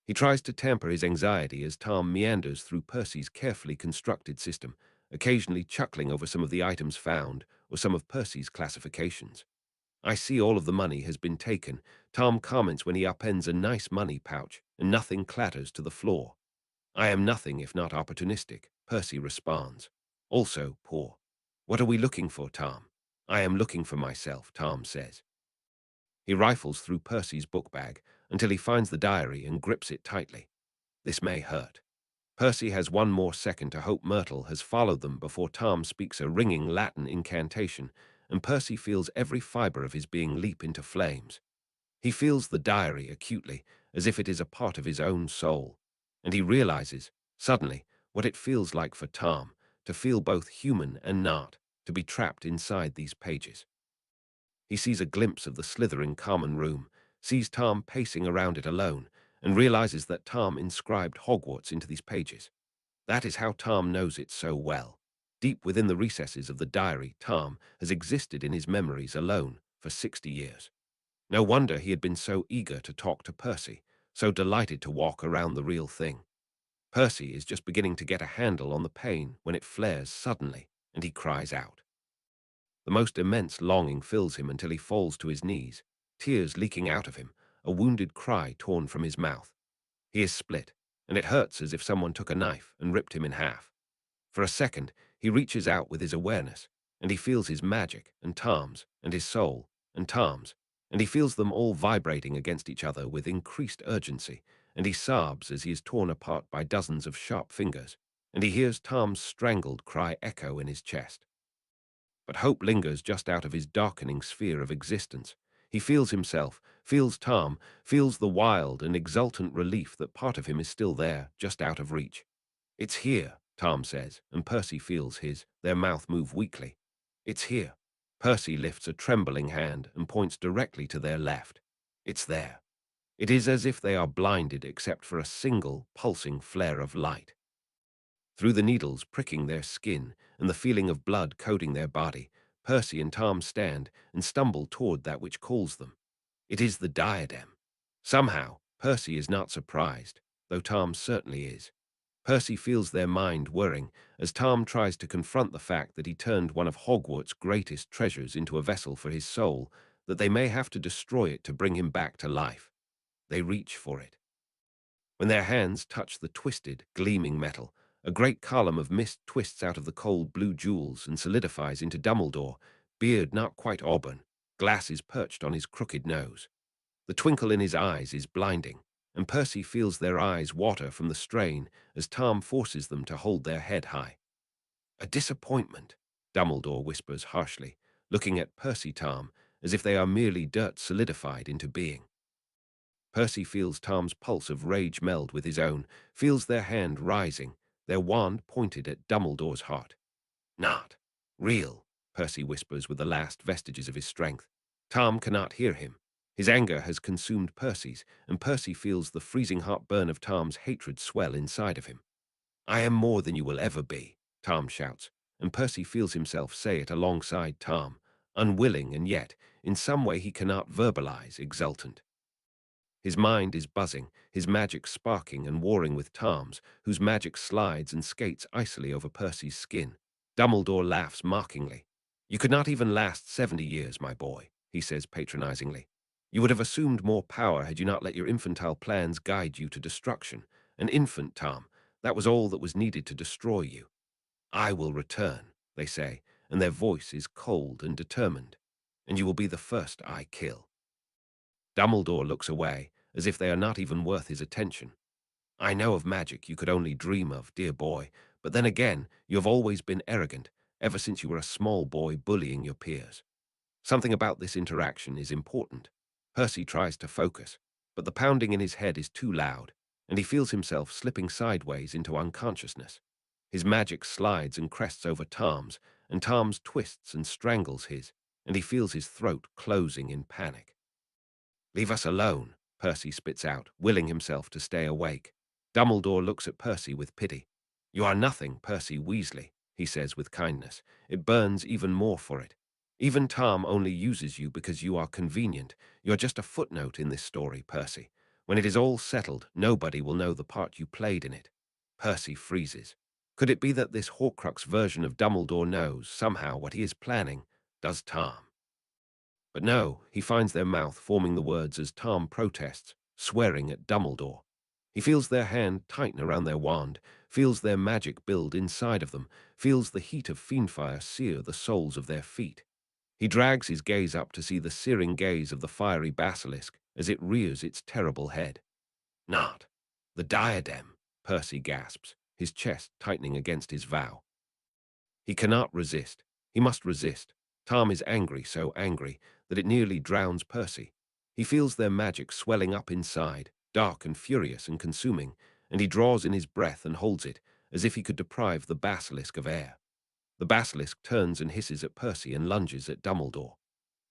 Speaker 1: He tries to tamper his anxiety as Tom meanders through Percy's carefully constructed system, occasionally chuckling over some of the items found or some of Percy's classifications. I see all of the money has been taken, Tom comments when he upends a nice money pouch and nothing clatters to the floor. I am nothing if not opportunistic, Percy responds. Also poor. What are we looking for, Tom? I am looking for myself, Tom says. He rifles through Percy's book bag until he finds the diary and grips it tightly. This may hurt. Percy has one more second to hope Myrtle has followed them before Tom speaks a ringing Latin incantation, and Percy feels every fiber of his being leap into flames. He feels the diary acutely, as if it is a part of his own soul, and he realizes, suddenly, what it feels like for Tom, to feel both human and not, to be trapped inside these pages. He sees a glimpse of the slithering common room, sees Tom pacing around it alone, and realizes that Tom inscribed Hogwarts into these pages. That is how Tom knows it so well. Deep within the recesses of the diary, Tom has existed in his memories alone for 60 years. No wonder he had been so eager to talk to Percy, so delighted to walk around the real thing. Percy is just beginning to get a handle on the pain when it flares suddenly, and he cries out. The most immense longing fills him until he falls to his knees, tears leaking out of him, a wounded cry torn from his mouth. He is split, and it hurts as if someone took a knife and ripped him in half. For a second, he reaches out with his awareness, and he feels his magic, and Tom's, and his soul, and Tom's, and he feels them all vibrating against each other with increased urgency, and he sobs as he is torn apart by dozens of sharp fingers, and he hears Tom's strangled cry echo in his chest. But hope lingers just out of his darkening sphere of existence. He feels himself, feels Tom, feels the wild and exultant relief that part of him is still there, just out of reach. It's here, Tom says, and Percy feels their mouth move weakly. It's here. Percy lifts a trembling hand and points directly to their left. It's there. It is as if they are blinded except for a single, pulsing flare of light. Through the needles pricking their skin and the feeling of blood coating their body, Percy and Tom stand and stumble toward that which calls them. It is the diadem. Somehow, Percy is not surprised, though Tom certainly is. Percy feels their mind whirring as Tom tries to confront the fact that he turned one of Hogwarts' greatest treasures into a vessel for his soul, that they may have to destroy it to bring him back to life. They reach for it. When their hands touch the twisted, gleaming metal, a great column of mist twists out of the cold blue jewels and solidifies into Dumbledore, beard not quite auburn, glasses perched on his crooked nose. The twinkle in his eyes is blinding, and Percy feels their eyes water from the strain as Tom forces them to hold their head high. A disappointment. Dumbledore whispers harshly, looking at Percy Tom as if they are merely dirt solidified into being. Percy feels Tom's pulse of rage meld with his own, feels their hand rising, their wand pointed at Dumbledore's heart. Not real, Percy whispers with the last vestiges of his strength. Tom cannot hear him. His anger has consumed Percy's, and Percy feels the freezing hot burn of Tom's hatred swell inside of him. I am more than you will ever be, Tom shouts, and Percy feels himself say it alongside Tom, unwilling and yet, in some way he cannot verbalize, exultant. His mind is buzzing, his magic sparking and warring with Tom's, whose magic slides and skates icily over Percy's skin. Dumbledore laughs mockingly. You could not even last 70 years, my boy, he says patronizingly. You would have assumed more power had you not let your infantile plans guide you to destruction. An infant, Tom. That was all that was needed to destroy you. I will return, they say, and their voice is cold and determined. And you will be the first I kill. Dumbledore looks away, as if they are not even worth his attention. I know of magic you could only dream of, dear boy, but then again, you have always been arrogant, ever since you were a small boy bullying your peers. Something about this interaction is important. Percy tries to focus, but the pounding in his head is too loud, and he feels himself slipping sideways into unconsciousness. His magic slides and crests over Tom's, and Tom's twists and strangles his, and he feels his throat closing in panic. Leave us alone, Percy spits out, willing himself to stay awake. Dumbledore looks at Percy with pity. You are nothing, Percy Weasley, he says with kindness. It burns even more for it. Even Tom only uses you because you are convenient. You're just a footnote in this story, Percy. When it is all settled, nobody will know the part you played in it. Percy freezes. Could it be that this Horcrux version of Dumbledore knows, somehow, what he is planning? Does Tom? But no, he finds their mouth forming the words as Tom protests, swearing at Dumbledore. He feels their hand tighten around their wand, feels their magic build inside of them, feels the heat of fiendfire sear the soles of their feet. He drags his gaze up to see the searing gaze of the fiery basilisk as it rears its terrible head. Not the diadem, Percy gasps, his chest tightening against his vow. He cannot resist. He must resist. Tom is angry, so angry, that it nearly drowns Percy. He feels their magic swelling up inside, dark and furious and consuming, and he draws in his breath and holds it, as if he could deprive the basilisk of air. The basilisk turns and hisses at Percy and lunges at Dumbledore.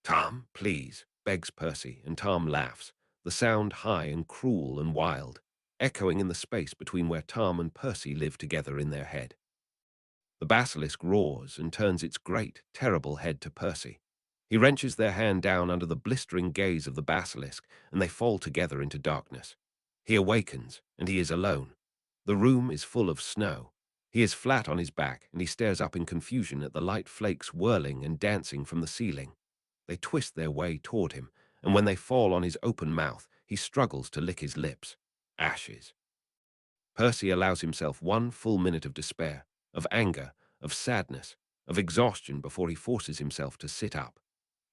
Speaker 1: Tom, please, begs Percy, and Tom laughs, the sound high and cruel and wild, echoing in the space between where Tom and Percy live together in their head. The basilisk roars and turns its great, terrible head to Percy. He wrenches their hand down under the blistering gaze of the basilisk, and they fall together into darkness. He awakens, and he is alone. The room is full of snow. He is flat on his back, and he stares up in confusion at the light flakes whirling and dancing from the ceiling. They twist their way toward him, and when they fall on his open mouth, he struggles to lick his lips. Ashes. Percy allows himself 1 full minute of despair, of anger, of sadness, of exhaustion before he forces himself to sit up.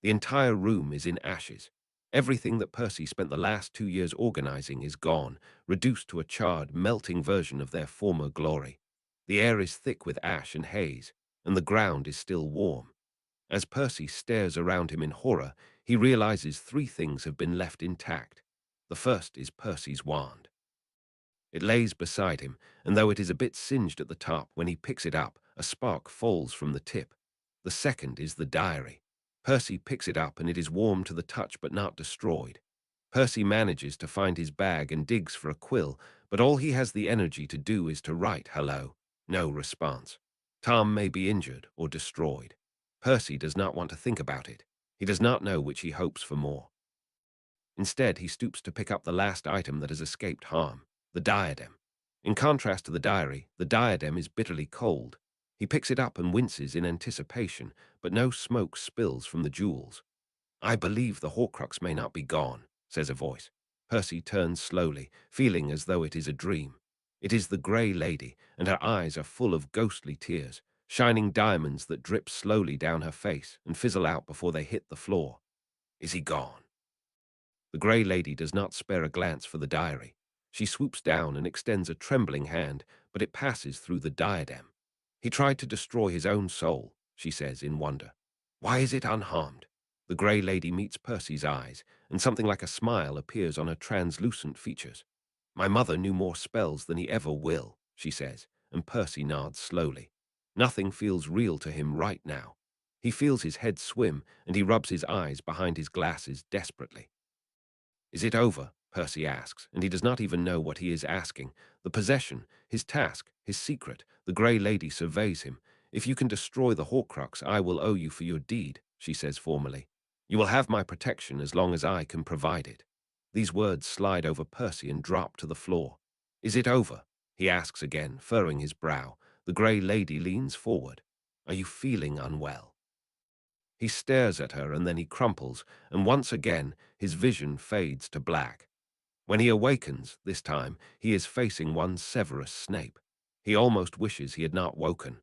Speaker 1: The entire room is in ashes. Everything that Percy spent the last 2 years organizing is gone, reduced to a charred, melting version of their former glory. The air is thick with ash and haze, and the ground is still warm. As Percy stares around him in horror, he realizes 3 things have been left intact. The first is Percy's wand. It lays beside him, and though it is a bit singed at the top, when he picks it up, a spark falls from the tip. The second is the diary. Percy picks it up, and it is warm to the touch but not destroyed. Percy manages to find his bag and digs for a quill, but all he has the energy to do is to write hello. No response. Tom may be injured or destroyed. Percy does not want to think about it. He does not know which he hopes for more. Instead, he stoops to pick up the last item that has escaped harm. The diadem. In contrast to the diary, the diadem is bitterly cold. He picks it up and winces in anticipation, but no smoke spills from the jewels. I believe the Horcrux may not be gone, says a voice. Percy turns slowly, feeling as though it is a dream. It is the Grey Lady, and her eyes are full of ghostly tears, shining diamonds that drip slowly down her face and fizzle out before they hit the floor. Is he gone? The Grey Lady does not spare a glance for the diary. She swoops down and extends a trembling hand, but it passes through the diadem. He tried to destroy his own soul, she says in wonder. Why is it unharmed? The grey lady meets Percy's eyes, and something like a smile appears on her translucent features. My mother knew more spells than he ever will, she says, and Percy nods slowly. Nothing feels real to him right now. He feels his head swim, and he rubs his eyes behind his glasses desperately. Is it over? Percy asks, and he does not even know what he is asking. The possession, his task, his secret. The grey lady surveys him. If you can destroy the Horcrux, I will owe you for your deed, she says formally. You will have my protection as long as I can provide it. These words slide over Percy and drop to the floor. Is it over? He asks again, furrowing his brow. The grey lady leans forward. Are you feeling unwell? He stares at her and then he crumples, and once again his vision fades to black. When he awakens, this time, he is facing one Severus Snape. He almost wishes he had not woken.